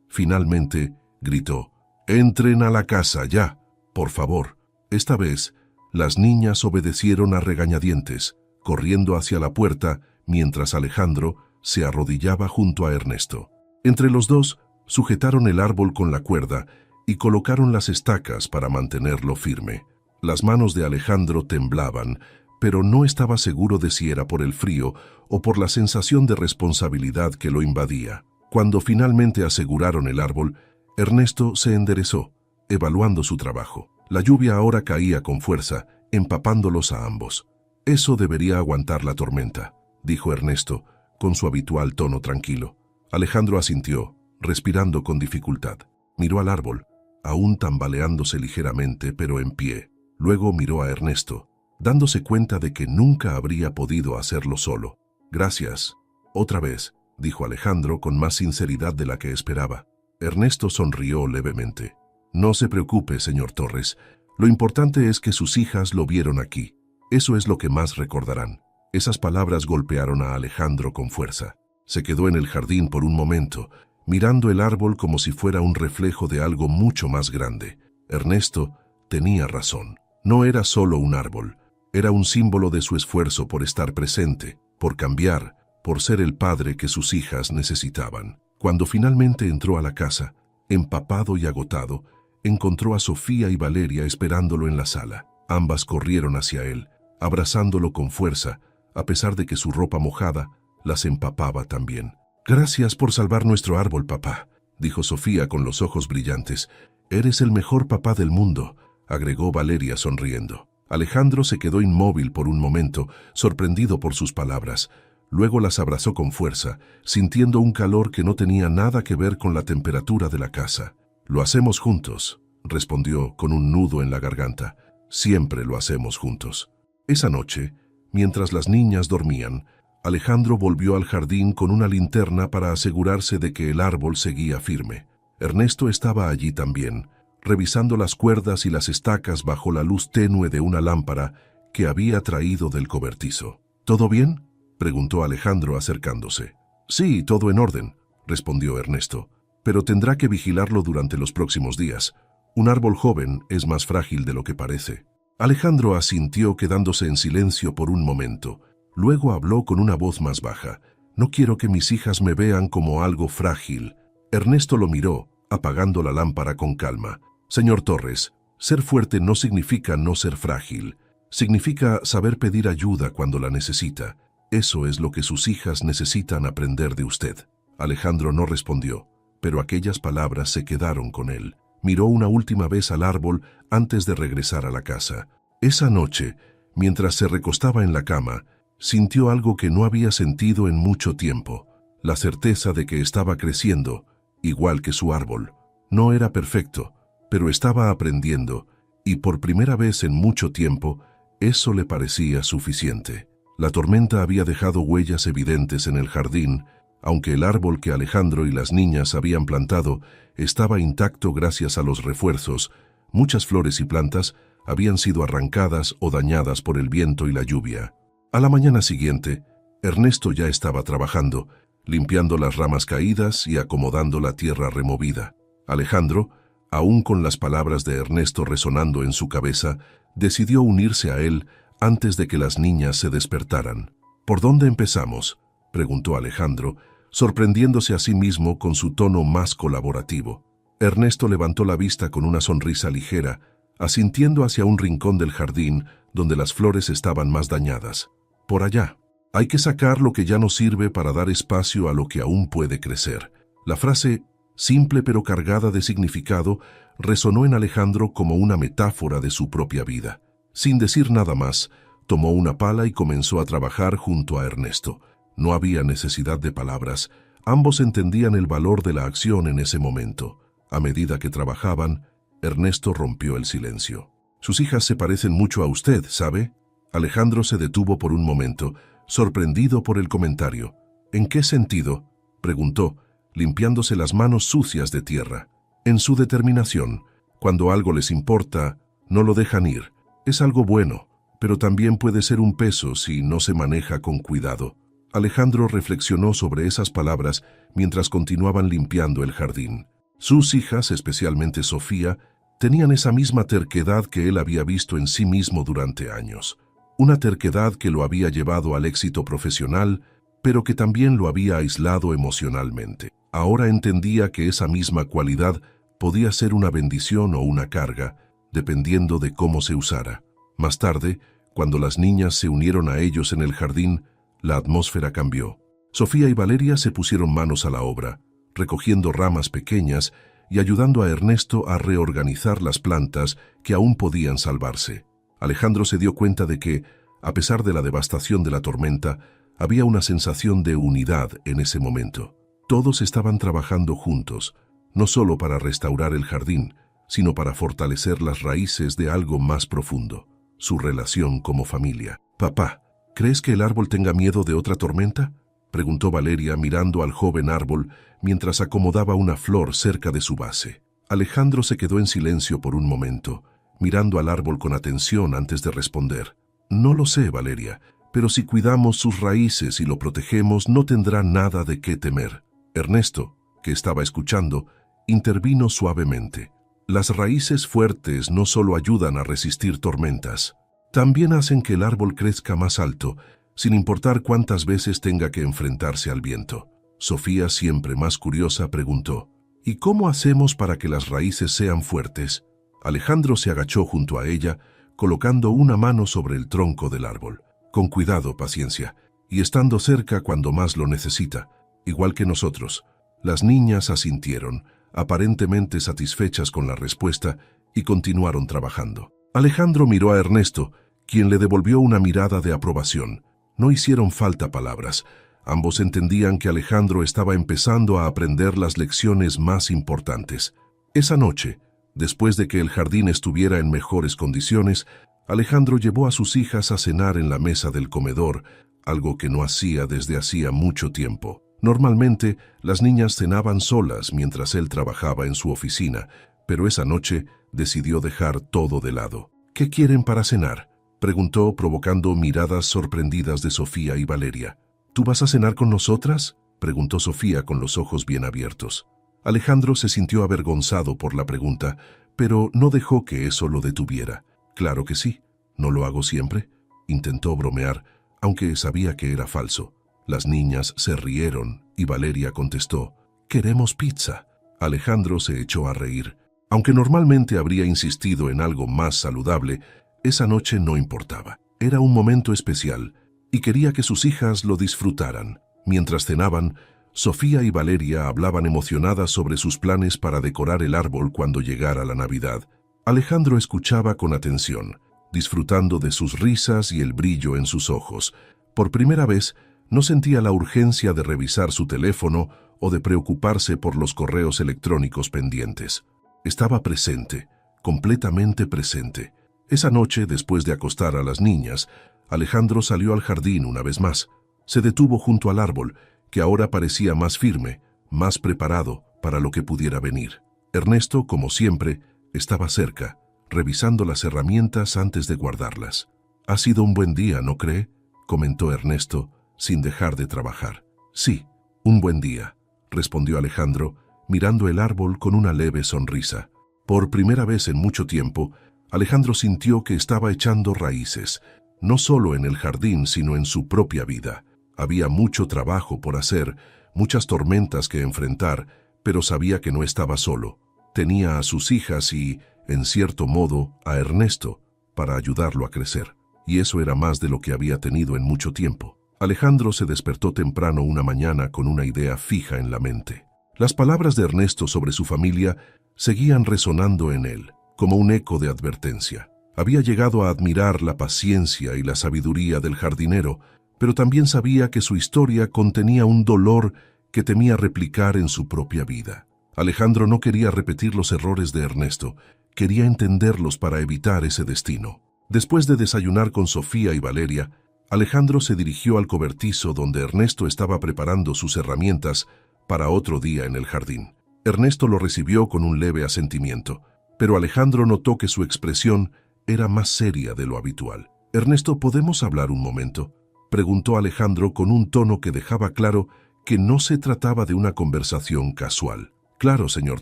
Finalmente, gritó: «¡Entren a la casa ya, por favor!». Esta vez, las niñas obedecieron a regañadientes, corriendo hacia la puerta mientras Alejandro se arrodillaba junto a Ernesto. Entre los dos, sujetaron el árbol con la cuerda y colocaron las estacas para mantenerlo firme. Las manos de Alejandro temblaban, pero no estaba seguro de si era por el frío o por la sensación de responsabilidad que lo invadía. Cuando finalmente aseguraron el árbol, Ernesto se enderezó, evaluando su trabajo. La lluvia ahora caía con fuerza, empapándolos a ambos. «Eso debería aguantar la tormenta», dijo Ernesto, con su habitual tono tranquilo. Alejandro asintió, respirando con dificultad. Miró al árbol, aún tambaleándose ligeramente, pero en pie. Luego miró a Ernesto, dándose cuenta de que nunca habría podido hacerlo solo. «Gracias. Otra vez», dijo Alejandro con más sinceridad de la que esperaba. Ernesto sonrió levemente. «No se preocupe, señor Torres. Lo importante es que sus hijas lo vieron aquí. Eso es lo que más recordarán». Esas palabras golpearon a Alejandro con fuerza. Se quedó en el jardín por un momento, mirando el árbol como si fuera un reflejo de algo mucho más grande. Ernesto tenía razón. No era solo un árbol. Era un símbolo de su esfuerzo por estar presente, por cambiar, por ser el padre que sus hijas necesitaban. Cuando finalmente entró a la casa, empapado y agotado, encontró a Sofía y Valeria esperándolo en la sala. Ambas corrieron hacia él, abrazándolo con fuerza, a pesar de que su ropa mojada las empapaba también. «Gracias por salvar nuestro árbol, papá», dijo Sofía con los ojos brillantes. «Eres el mejor papá del mundo», agregó Valeria sonriendo. Alejandro se quedó inmóvil por un momento, sorprendido por sus palabras. Luego las abrazó con fuerza, sintiendo un calor que no tenía nada que ver con la temperatura de la casa. «Lo hacemos juntos», respondió con un nudo en la garganta. «Siempre lo hacemos juntos». Esa noche, mientras las niñas dormían, Alejandro volvió al jardín con una linterna para asegurarse de que el árbol seguía firme. Ernesto estaba allí también, revisando las cuerdas y las estacas bajo la luz tenue de una lámpara que había traído del cobertizo. «¿Todo bien?», preguntó Alejandro acercándose. «Sí, todo en orden», respondió Ernesto, «pero tendrá que vigilarlo durante los próximos días. Un árbol joven es más frágil de lo que parece». Alejandro asintió quedándose en silencio por un momento. Luego habló con una voz más baja. «No quiero que mis hijas me vean como algo frágil». Ernesto lo miró, apagando la lámpara con calma. «Señor Torres, ser fuerte no significa no ser frágil. Significa saber pedir ayuda cuando la necesita. Eso es lo que sus hijas necesitan aprender de usted». Alejandro no respondió, pero aquellas palabras se quedaron con él. Miró una última vez al árbol antes de regresar a la casa. Esa noche, mientras se recostaba en la cama, sintió algo que no había sentido en mucho tiempo, la certeza de que estaba creciendo, igual que su árbol. No era perfecto, pero estaba aprendiendo, y por primera vez en mucho tiempo, eso le parecía suficiente. La tormenta había dejado huellas evidentes en el jardín, aunque el árbol que Alejandro y las niñas habían plantado estaba intacto gracias a los refuerzos. Muchas flores y plantas habían sido arrancadas o dañadas por el viento y la lluvia. A la mañana siguiente, Ernesto ya estaba trabajando, limpiando las ramas caídas y acomodando la tierra removida. Alejandro, aún con las palabras de Ernesto resonando en su cabeza, decidió unirse a él antes de que las niñas se despertaran. «¿Por dónde empezamos?», preguntó Alejandro, sorprendiéndose a sí mismo con su tono más colaborativo. Ernesto levantó la vista con una sonrisa ligera, asintiendo hacia un rincón del jardín donde las flores estaban más dañadas. «Por allá. Hay que sacar lo que ya no sirve para dar espacio a lo que aún puede crecer». La frase, simple pero cargada de significado, resonó en Alejandro como una metáfora de su propia vida. Sin decir nada más, tomó una pala y comenzó a trabajar junto a Ernesto. No había necesidad de palabras. Ambos entendían el valor de la acción en ese momento. A medida que trabajaban, Ernesto rompió el silencio. «Sus hijas se parecen mucho a usted, ¿sabe?». Alejandro se detuvo por un momento, sorprendido por el comentario. «¿En qué sentido?», preguntó, limpiándose las manos sucias de tierra. «En su determinación. Cuando algo les importa, no lo dejan ir. Es algo bueno, pero también puede ser un peso si no se maneja con cuidado». Alejandro reflexionó sobre esas palabras mientras continuaban limpiando el jardín. Sus hijas, especialmente Sofía, tenían esa misma terquedad que él había visto en sí mismo durante años. Una terquedad que lo había llevado al éxito profesional, pero que también lo había aislado emocionalmente. Ahora entendía que esa misma cualidad podía ser una bendición o una carga, dependiendo de cómo se usara. Más tarde, cuando las niñas se unieron a ellos en el jardín, la atmósfera cambió. Sofía y Valeria se pusieron manos a la obra, recogiendo ramas pequeñas y ayudando a Ernesto a reorganizar las plantas que aún podían salvarse. Alejandro se dio cuenta de que, a pesar de la devastación de la tormenta, había una sensación de unidad en ese momento. Todos estaban trabajando juntos, no solo para restaurar el jardín, sino para fortalecer las raíces de algo más profundo, su relación como familia. «Papá, ¿crees que el árbol tenga miedo de otra tormenta?», preguntó Valeria mirando al joven árbol mientras acomodaba una flor cerca de su base. Alejandro se quedó en silencio por un momento, mirando al árbol con atención antes de responder. «No lo sé, Valeria, pero si cuidamos sus raíces y lo protegemos, no tendrá nada de qué temer». Ernesto, que estaba escuchando, intervino suavemente. «Las raíces fuertes no solo ayudan a resistir tormentas, también hacen que el árbol crezca más alto, sin importar cuántas veces tenga que enfrentarse al viento». Sofía, siempre más curiosa, preguntó, «¿Y cómo hacemos para que las raíces sean fuertes?». Alejandro se agachó junto a ella, colocando una mano sobre el tronco del árbol. «Con cuidado, paciencia, y estando cerca cuando más lo necesita, igual que nosotros». Las niñas asintieron, aparentemente satisfechas con la respuesta, y continuaron trabajando. Alejandro miró a Ernesto, quien le devolvió una mirada de aprobación. No hicieron falta palabras. Ambos entendían que Alejandro estaba empezando a aprender las lecciones más importantes. Esa noche, después de que el jardín estuviera en mejores condiciones, Alejandro llevó a sus hijas a cenar en la mesa del comedor, algo que no hacía desde hacía mucho tiempo. Normalmente, las niñas cenaban solas mientras él trabajaba en su oficina, pero esa noche decidió dejar todo de lado. «¿Qué quieren para cenar?», preguntó, provocando miradas sorprendidas de Sofía y Valeria. «¿Tú vas a cenar con nosotras?», preguntó Sofía con los ojos bien abiertos. Alejandro se sintió avergonzado por la pregunta, pero no dejó que eso lo detuviera. «Claro que sí, ¿no lo hago siempre?», intentó bromear, aunque sabía que era falso. Las niñas se rieron y Valeria contestó, «Queremos pizza». Alejandro se echó a reír. Aunque normalmente habría insistido en algo más saludable, esa noche no importaba. Era un momento especial y quería que sus hijas lo disfrutaran. Mientras cenaban, Sofía y Valeria hablaban emocionadas sobre sus planes para decorar el árbol cuando llegara la Navidad. Alejandro escuchaba con atención, disfrutando de sus risas y el brillo en sus ojos. Por primera vez, no sentía la urgencia de revisar su teléfono o de preocuparse por los correos electrónicos pendientes. Estaba presente, completamente presente. Esa noche, después de acostar a las niñas, Alejandro salió al jardín una vez más. Se detuvo junto al árbol, que ahora parecía más firme, más preparado para lo que pudiera venir. Ernesto, como siempre, estaba cerca, revisando las herramientas antes de guardarlas. «Ha sido un buen día, ¿no cree?», comentó Ernesto, sin dejar de trabajar. «Sí, un buen día», respondió Alejandro, mirando el árbol con una leve sonrisa. Por primera vez en mucho tiempo, Alejandro sintió que estaba echando raíces, no solo en el jardín, sino en su propia vida. Había mucho trabajo por hacer, muchas tormentas que enfrentar, pero sabía que no estaba solo. Tenía a sus hijas y, en cierto modo, a Ernesto, para ayudarlo a crecer. Y eso era más de lo que había tenido en mucho tiempo. Alejandro se despertó temprano una mañana con una idea fija en la mente. Las palabras de Ernesto sobre su familia seguían resonando en él, como un eco de advertencia. Había llegado a admirar la paciencia y la sabiduría del jardinero, pero también sabía que su historia contenía un dolor que temía replicar en su propia vida. Alejandro no quería repetir los errores de Ernesto, quería entenderlos para evitar ese destino. Después de desayunar con Sofía y Valeria, Alejandro se dirigió al cobertizo donde Ernesto estaba preparando sus herramientas para otro día en el jardín. Ernesto lo recibió con un leve asentimiento, pero Alejandro notó que su expresión era más seria de lo habitual. «Ernesto, ¿podemos hablar un momento?», preguntó Alejandro con un tono que dejaba claro que no se trataba de una conversación casual. Claro, señor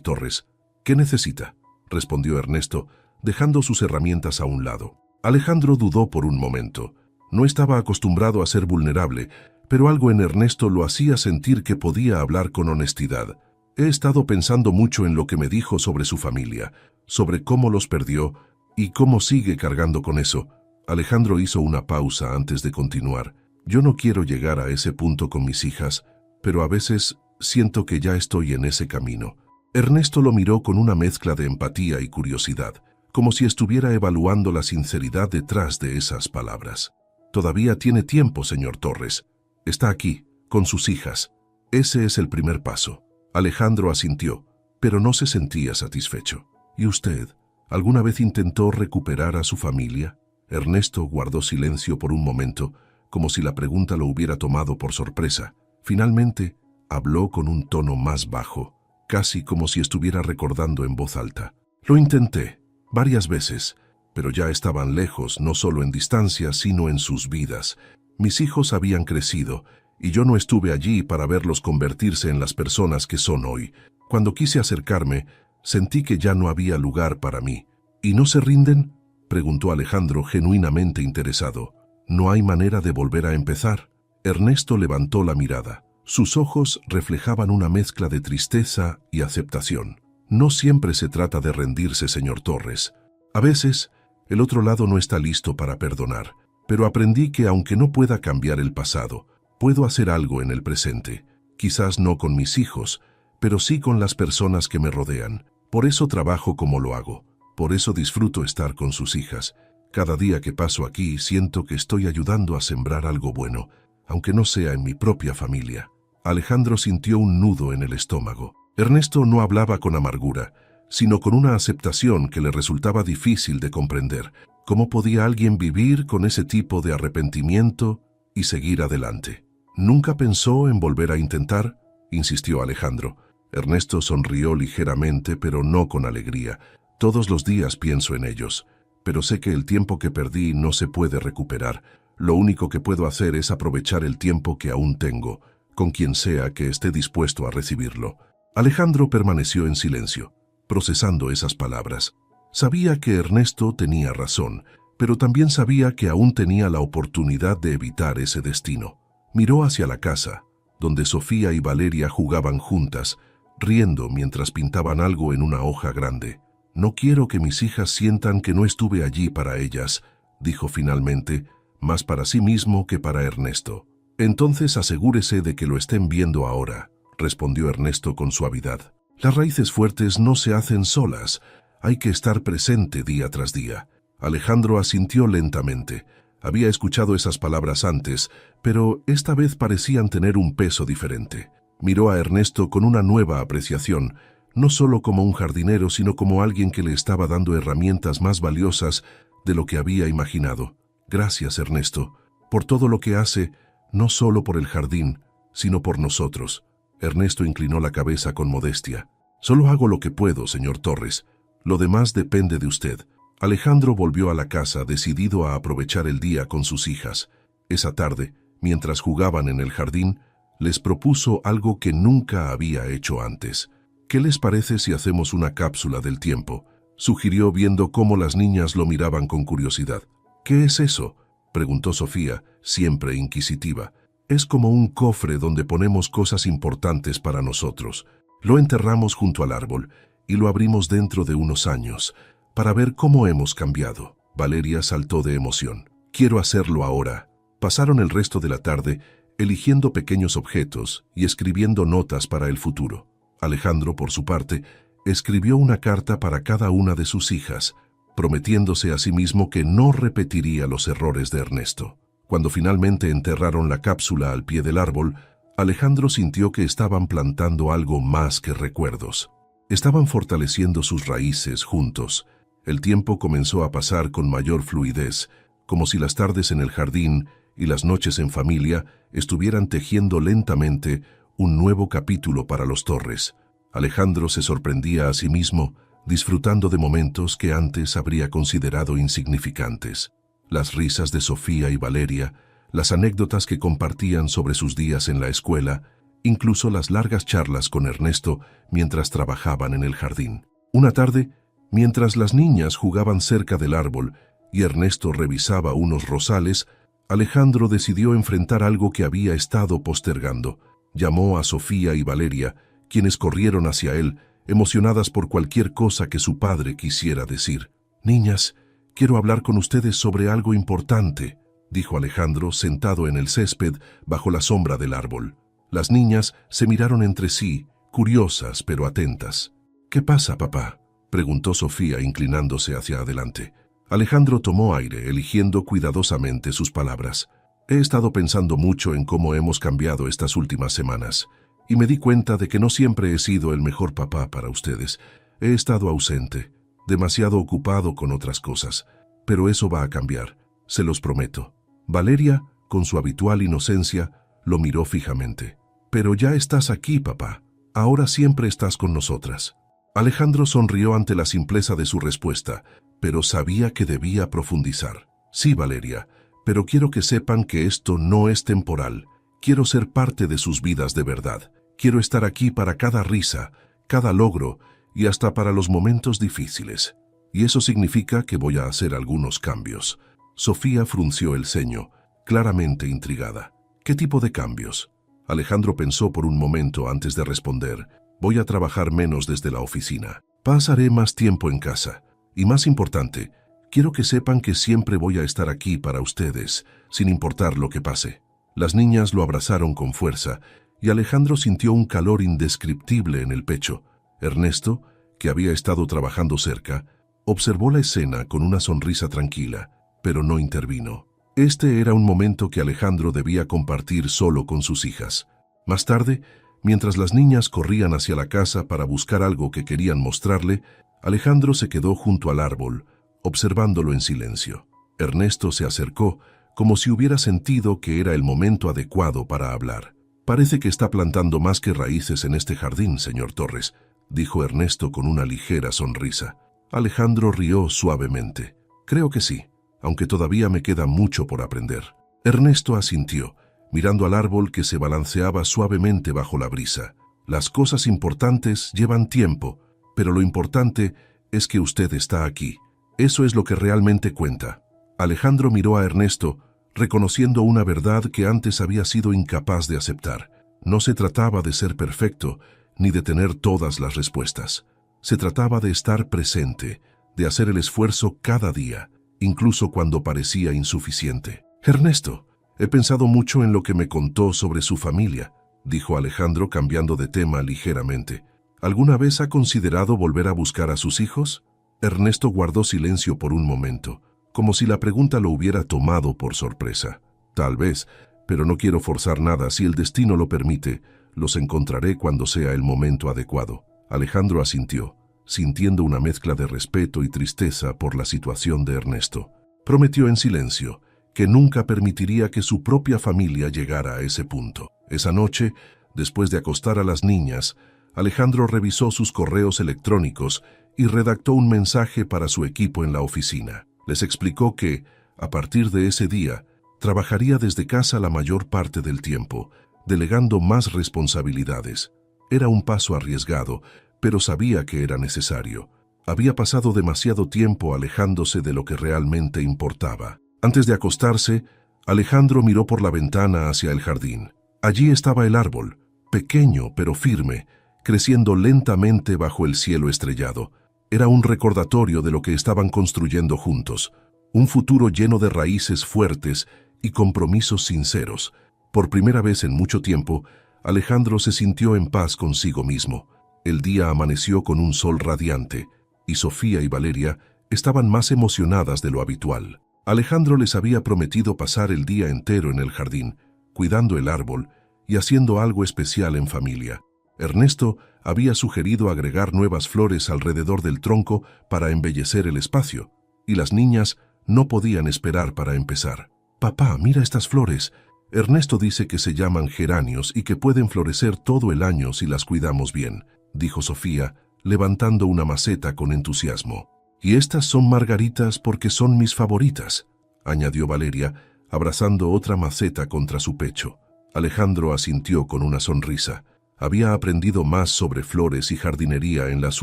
Torres. ¿Qué necesita?, respondió Ernesto, dejando sus herramientas a un lado. Alejandro dudó por un momento. No estaba acostumbrado a ser vulnerable, pero algo en Ernesto lo hacía sentir que podía hablar con honestidad. He estado pensando mucho en lo que me dijo sobre su familia, sobre cómo los perdió y cómo sigue cargando con eso. Alejandro hizo una pausa antes de continuar. Yo no quiero llegar a ese punto con mis hijas, pero a veces siento que ya estoy en ese camino. Ernesto lo miró con una mezcla de empatía y curiosidad, como si estuviera evaluando la sinceridad detrás de esas palabras. Todavía tiene tiempo, señor Torres. Está aquí, con sus hijas. Ese es el primer paso. Alejandro asintió, pero no se sentía satisfecho. ¿Y usted? ¿Alguna vez intentó recuperar a su familia? Ernesto guardó silencio por un momento, como si la pregunta lo hubiera tomado por sorpresa. Finalmente, habló con un tono más bajo, casi como si estuviera recordando en voz alta. Lo intenté, varias veces, pero ya estaban lejos, no solo en distancia, sino en sus vidas. Mis hijos habían crecido, y yo no estuve allí para verlos convertirse en las personas que son hoy. Cuando quise acercarme, sentí que ya no había lugar para mí. ¿Y no se rinden?, preguntó Alejandro, genuinamente interesado. ¿No hay manera de volver a empezar? Ernesto levantó la mirada. Sus ojos reflejaban una mezcla de tristeza y aceptación. No siempre se trata de rendirse, señor Torres. A veces, el otro lado no está listo para perdonar. Pero aprendí que aunque no pueda cambiar el pasado, puedo hacer algo en el presente. Quizás no con mis hijos, pero sí con las personas que me rodean. Por eso trabajo como lo hago. Por eso disfruto estar con sus hijas. Cada día que paso aquí siento que estoy ayudando a sembrar algo bueno, aunque no sea en mi propia familia. Alejandro sintió un nudo en el estómago. Ernesto no hablaba con amargura, sino con una aceptación que le resultaba difícil de comprender. ¿Cómo podía alguien vivir con ese tipo de arrepentimiento y seguir adelante? ¿Nunca pensó en volver a intentar?, insistió Alejandro. Ernesto sonrió ligeramente, pero no con alegría. Todos los días pienso en ellos, pero sé que el tiempo que perdí no se puede recuperar. Lo único que puedo hacer es aprovechar el tiempo que aún tengo, con quien sea que esté dispuesto a recibirlo. Alejandro permaneció en silencio, procesando esas palabras. Sabía que Ernesto tenía razón, pero también sabía que aún tenía la oportunidad de evitar ese destino. Miró hacia la casa, donde Sofía y Valeria jugaban juntas, riendo mientras pintaban algo en una hoja grande. «No quiero que mis hijas sientan que no estuve allí para ellas», dijo finalmente, más para sí mismo que para Ernesto. «Entonces asegúrese de que lo estén viendo ahora», respondió Ernesto con suavidad. «Las raíces fuertes no se hacen solas, hay que estar presente día tras día». Alejandro asintió lentamente. Había escuchado esas palabras antes, pero esta vez parecían tener un peso diferente. Miró a Ernesto con una nueva apreciación, no solo como un jardinero, sino como alguien que le estaba dando herramientas más valiosas de lo que había imaginado. «Gracias, Ernesto, por todo lo que hace, no solo por el jardín, sino por nosotros». Ernesto inclinó la cabeza con modestia. «Solo hago lo que puedo, señor Torres. Lo demás depende de usted». Alejandro volvió a la casa decidido a aprovechar el día con sus hijas. Esa tarde, mientras jugaban en el jardín, les propuso algo que nunca había hecho antes. «¿Qué les parece si hacemos una cápsula del tiempo?», sugirió viendo cómo las niñas lo miraban con curiosidad. «¿Qué es eso?», preguntó Sofía, siempre inquisitiva. «Es como un cofre donde ponemos cosas importantes para nosotros. Lo enterramos junto al árbol y lo abrimos dentro de unos años, para ver cómo hemos cambiado». Valeria saltó de emoción. «Quiero hacerlo ahora». Pasaron el resto de la tarde eligiendo pequeños objetos y escribiendo notas para el futuro. Alejandro, por su parte, escribió una carta para cada una de sus hijas, prometiéndose a sí mismo que no repetiría los errores de Ernesto. Cuando finalmente enterraron la cápsula al pie del árbol, Alejandro sintió que estaban plantando algo más que recuerdos. Estaban fortaleciendo sus raíces juntos. El tiempo comenzó a pasar con mayor fluidez, como si las tardes en el jardín y las noches en familia estuvieran tejiendo lentamente un nuevo capítulo para los Torres. Alejandro se sorprendía a sí mismo, disfrutando de momentos que antes habría considerado insignificantes. Las risas de Sofía y Valeria, las anécdotas que compartían sobre sus días en la escuela, incluso las largas charlas con Ernesto mientras trabajaban en el jardín. Una tarde, mientras las niñas jugaban cerca del árbol y Ernesto revisaba unos rosales, Alejandro decidió enfrentar algo que había estado postergando. Llamó a Sofía y Valeria, quienes corrieron hacia él, emocionadas por cualquier cosa que su padre quisiera decir. «Niñas, quiero hablar con ustedes sobre algo importante», dijo Alejandro sentado en el césped bajo la sombra del árbol. Las niñas se miraron entre sí, curiosas pero atentas. «¿Qué pasa, papá?», preguntó Sofía inclinándose hacia adelante. Alejandro tomó aire, eligiendo cuidadosamente sus palabras. «He estado pensando mucho en cómo hemos cambiado estas últimas semanas, y me di cuenta de que no siempre he sido el mejor papá para ustedes. He estado ausente, demasiado ocupado con otras cosas, pero eso va a cambiar, se los prometo». Valeria, con su habitual inocencia, lo miró fijamente. «Pero ya estás aquí, papá. Ahora siempre estás con nosotras». Alejandro sonrió ante la simpleza de su respuesta, pero sabía que debía profundizar. «Sí, Valeria, pero quiero que sepan que esto no es temporal. Quiero ser parte de sus vidas de verdad. Quiero estar aquí para cada risa, cada logro y hasta para los momentos difíciles. Y eso significa que voy a hacer algunos cambios». Sofía frunció el ceño, claramente intrigada. «¿Qué tipo de cambios?». Alejandro pensó por un momento antes de responder. «Voy a trabajar menos desde la oficina. Pasaré más tiempo en casa. Y más importante, quiero que sepan que siempre voy a estar aquí para ustedes, sin importar lo que pase». Las niñas lo abrazaron con fuerza, y Alejandro sintió un calor indescriptible en el pecho. Ernesto, que había estado trabajando cerca, observó la escena con una sonrisa tranquila, pero no intervino. Este era un momento que Alejandro debía compartir solo con sus hijas. Más tarde, mientras las niñas corrían hacia la casa para buscar algo que querían mostrarle, Alejandro se quedó junto al árbol, observándolo en silencio. Ernesto se acercó, como si hubiera sentido que era el momento adecuado para hablar. «Parece que está plantando más que raíces en este jardín, señor Torres», dijo Ernesto con una ligera sonrisa. Alejandro rió suavemente. «Creo que sí, aunque todavía me queda mucho por aprender». Ernesto asintió, mirando al árbol que se balanceaba suavemente bajo la brisa. «Las cosas importantes llevan tiempo, pero lo importante es que usted está aquí. Eso es lo que realmente cuenta». Alejandro miró a Ernesto, reconociendo una verdad que antes había sido incapaz de aceptar. No se trataba de ser perfecto, ni de tener todas las respuestas. Se trataba de estar presente, de hacer el esfuerzo cada día, incluso cuando parecía insuficiente. «Ernesto, he pensado mucho en lo que me contó sobre su familia», dijo Alejandro cambiando de tema ligeramente. «¿Alguna vez ha considerado volver a buscar a sus hijos?». Ernesto guardó silencio por un momento, como si la pregunta lo hubiera tomado por sorpresa. «Tal vez, pero no quiero forzar nada. Si el destino lo permite, los encontraré cuando sea el momento adecuado». Alejandro asintió, sintiendo una mezcla de respeto y tristeza por la situación de Ernesto. Prometió en silencio que nunca permitiría que su propia familia llegara a ese punto. Esa noche, después de acostar a las niñas, Alejandro revisó sus correos electrónicos y redactó un mensaje para su equipo en la oficina. Les explicó que, a partir de ese día, trabajaría desde casa la mayor parte del tiempo, delegando más responsabilidades. Era un paso arriesgado, pero sabía que era necesario. Había pasado demasiado tiempo alejándose de lo que realmente importaba. Antes de acostarse, Alejandro miró por la ventana hacia el jardín. Allí estaba el árbol, pequeño pero firme, creciendo lentamente bajo el cielo estrellado. Era un recordatorio de lo que estaban construyendo juntos, un futuro lleno de raíces fuertes y compromisos sinceros. Por primera vez en mucho tiempo, Alejandro se sintió en paz consigo mismo. El día amaneció con un sol radiante, y Sofía y Valeria estaban más emocionadas de lo habitual. Alejandro les había prometido pasar el día entero en el jardín, cuidando el árbol y haciendo algo especial en familia. Ernesto había sugerido agregar nuevas flores alrededor del tronco para embellecer el espacio, y las niñas no podían esperar para empezar. «Papá, mira estas flores. Ernesto dice que se llaman geranios y que pueden florecer todo el año si las cuidamos bien», dijo Sofía, levantando una maceta con entusiasmo. «Y estas son margaritas porque son mis favoritas», añadió Valeria, abrazando otra maceta contra su pecho. Alejandro asintió con una sonrisa. Había aprendido más sobre flores y jardinería en las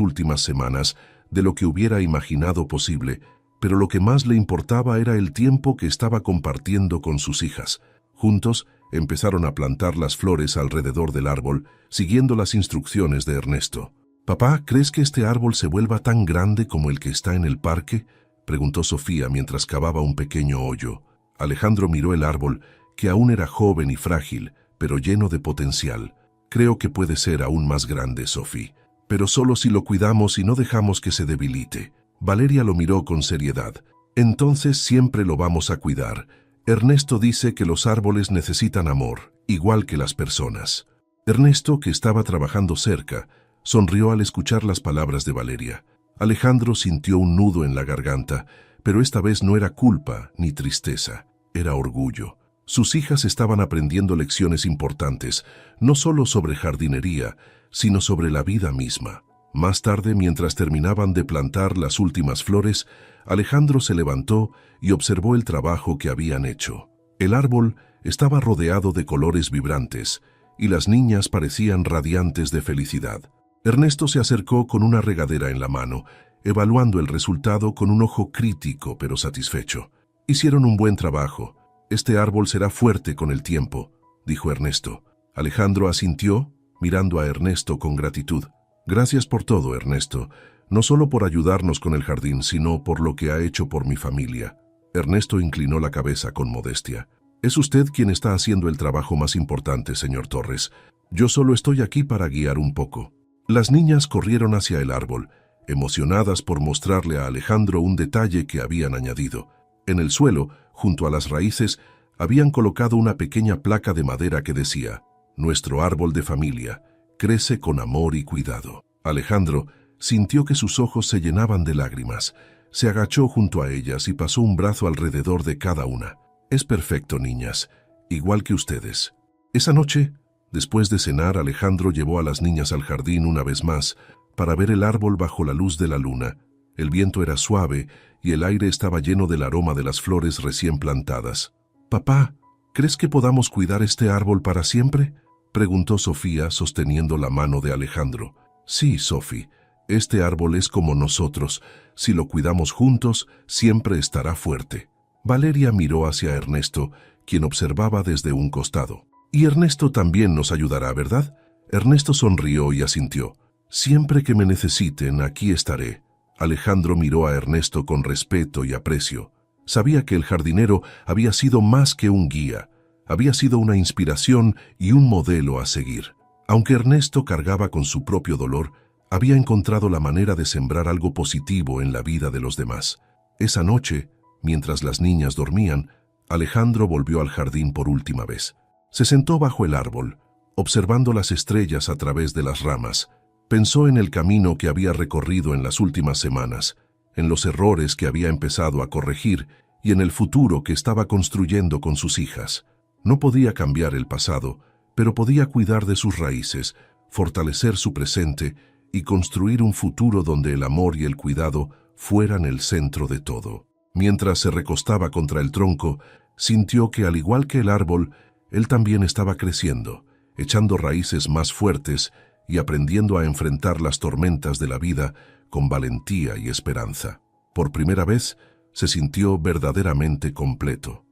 últimas semanas de lo que hubiera imaginado posible, pero lo que más le importaba era el tiempo que estaba compartiendo con sus hijas. Juntos empezaron a plantar las flores alrededor del árbol, siguiendo las instrucciones de Ernesto. «Papá, ¿crees que este árbol se vuelva tan grande como el que está en el parque?», preguntó Sofía mientras cavaba un pequeño hoyo. Alejandro miró el árbol, que aún era joven y frágil, pero lleno de potencial. «Creo que puede ser aún más grande, Sofía, pero solo si lo cuidamos y no dejamos que se debilite». Valeria lo miró con seriedad. «Entonces siempre lo vamos a cuidar. Ernesto dice que los árboles necesitan amor, igual que las personas». Ernesto, que estaba trabajando cerca, sonrió al escuchar las palabras de Valeria. Alejandro sintió un nudo en la garganta, pero esta vez no era culpa ni tristeza, era orgullo. Sus hijas estaban aprendiendo lecciones importantes, no solo sobre jardinería, sino sobre la vida misma. Más tarde, mientras terminaban de plantar las últimas flores, Alejandro se levantó y observó el trabajo que habían hecho. El árbol estaba rodeado de colores vibrantes, y las niñas parecían radiantes de felicidad. Ernesto se acercó con una regadera en la mano, evaluando el resultado con un ojo crítico pero satisfecho. «Hicieron un buen trabajo. Este árbol será fuerte con el tiempo», dijo Ernesto. Alejandro asintió, mirando a Ernesto con gratitud. «Gracias por todo, Ernesto, no solo por ayudarnos con el jardín, sino por lo que ha hecho por mi familia». Ernesto inclinó la cabeza con modestia. «Es usted quien está haciendo el trabajo más importante, señor Torres. Yo solo estoy aquí para guiar un poco». Las niñas corrieron hacia el árbol, emocionadas por mostrarle a Alejandro un detalle que habían añadido. En el suelo, junto a las raíces, habían colocado una pequeña placa de madera que decía: «Nuestro árbol de familia crece con amor y cuidado». Alejandro sintió que sus ojos se llenaban de lágrimas. Se agachó junto a ellas y pasó un brazo alrededor de cada una. «Es perfecto, niñas, igual que ustedes». Esa noche, después de cenar, Alejandro llevó a las niñas al jardín una vez más para ver el árbol bajo la luz de la luna. El viento era suave y el aire estaba lleno del aroma de las flores recién plantadas. «Papá, ¿crees que podamos cuidar este árbol para siempre?», preguntó Sofía sosteniendo la mano de Alejandro. «Sí, Sofi, este árbol es como nosotros. Si lo cuidamos juntos, siempre estará fuerte». Valeria miró hacia Ernesto, quien observaba desde un costado. «Y Ernesto también nos ayudará, ¿verdad?». Ernesto sonrió y asintió. «Siempre que me necesiten, aquí estaré». Alejandro miró a Ernesto con respeto y aprecio. Sabía que el jardinero había sido más que un guía, había sido una inspiración y un modelo a seguir. Aunque Ernesto cargaba con su propio dolor, había encontrado la manera de sembrar algo positivo en la vida de los demás. Esa noche, mientras las niñas dormían, Alejandro volvió al jardín por última vez. Se sentó bajo el árbol, observando las estrellas a través de las ramas. Pensó en el camino que había recorrido en las últimas semanas, en los errores que había empezado a corregir y en el futuro que estaba construyendo con sus hijas. No podía cambiar el pasado, pero podía cuidar de sus raíces, fortalecer su presente y construir un futuro donde el amor y el cuidado fueran el centro de todo. Mientras se recostaba contra el tronco, sintió que, al igual que el árbol, él también estaba creciendo, echando raíces más fuertes y aprendiendo a enfrentar las tormentas de la vida con valentía y esperanza. Por primera vez, se sintió verdaderamente completo.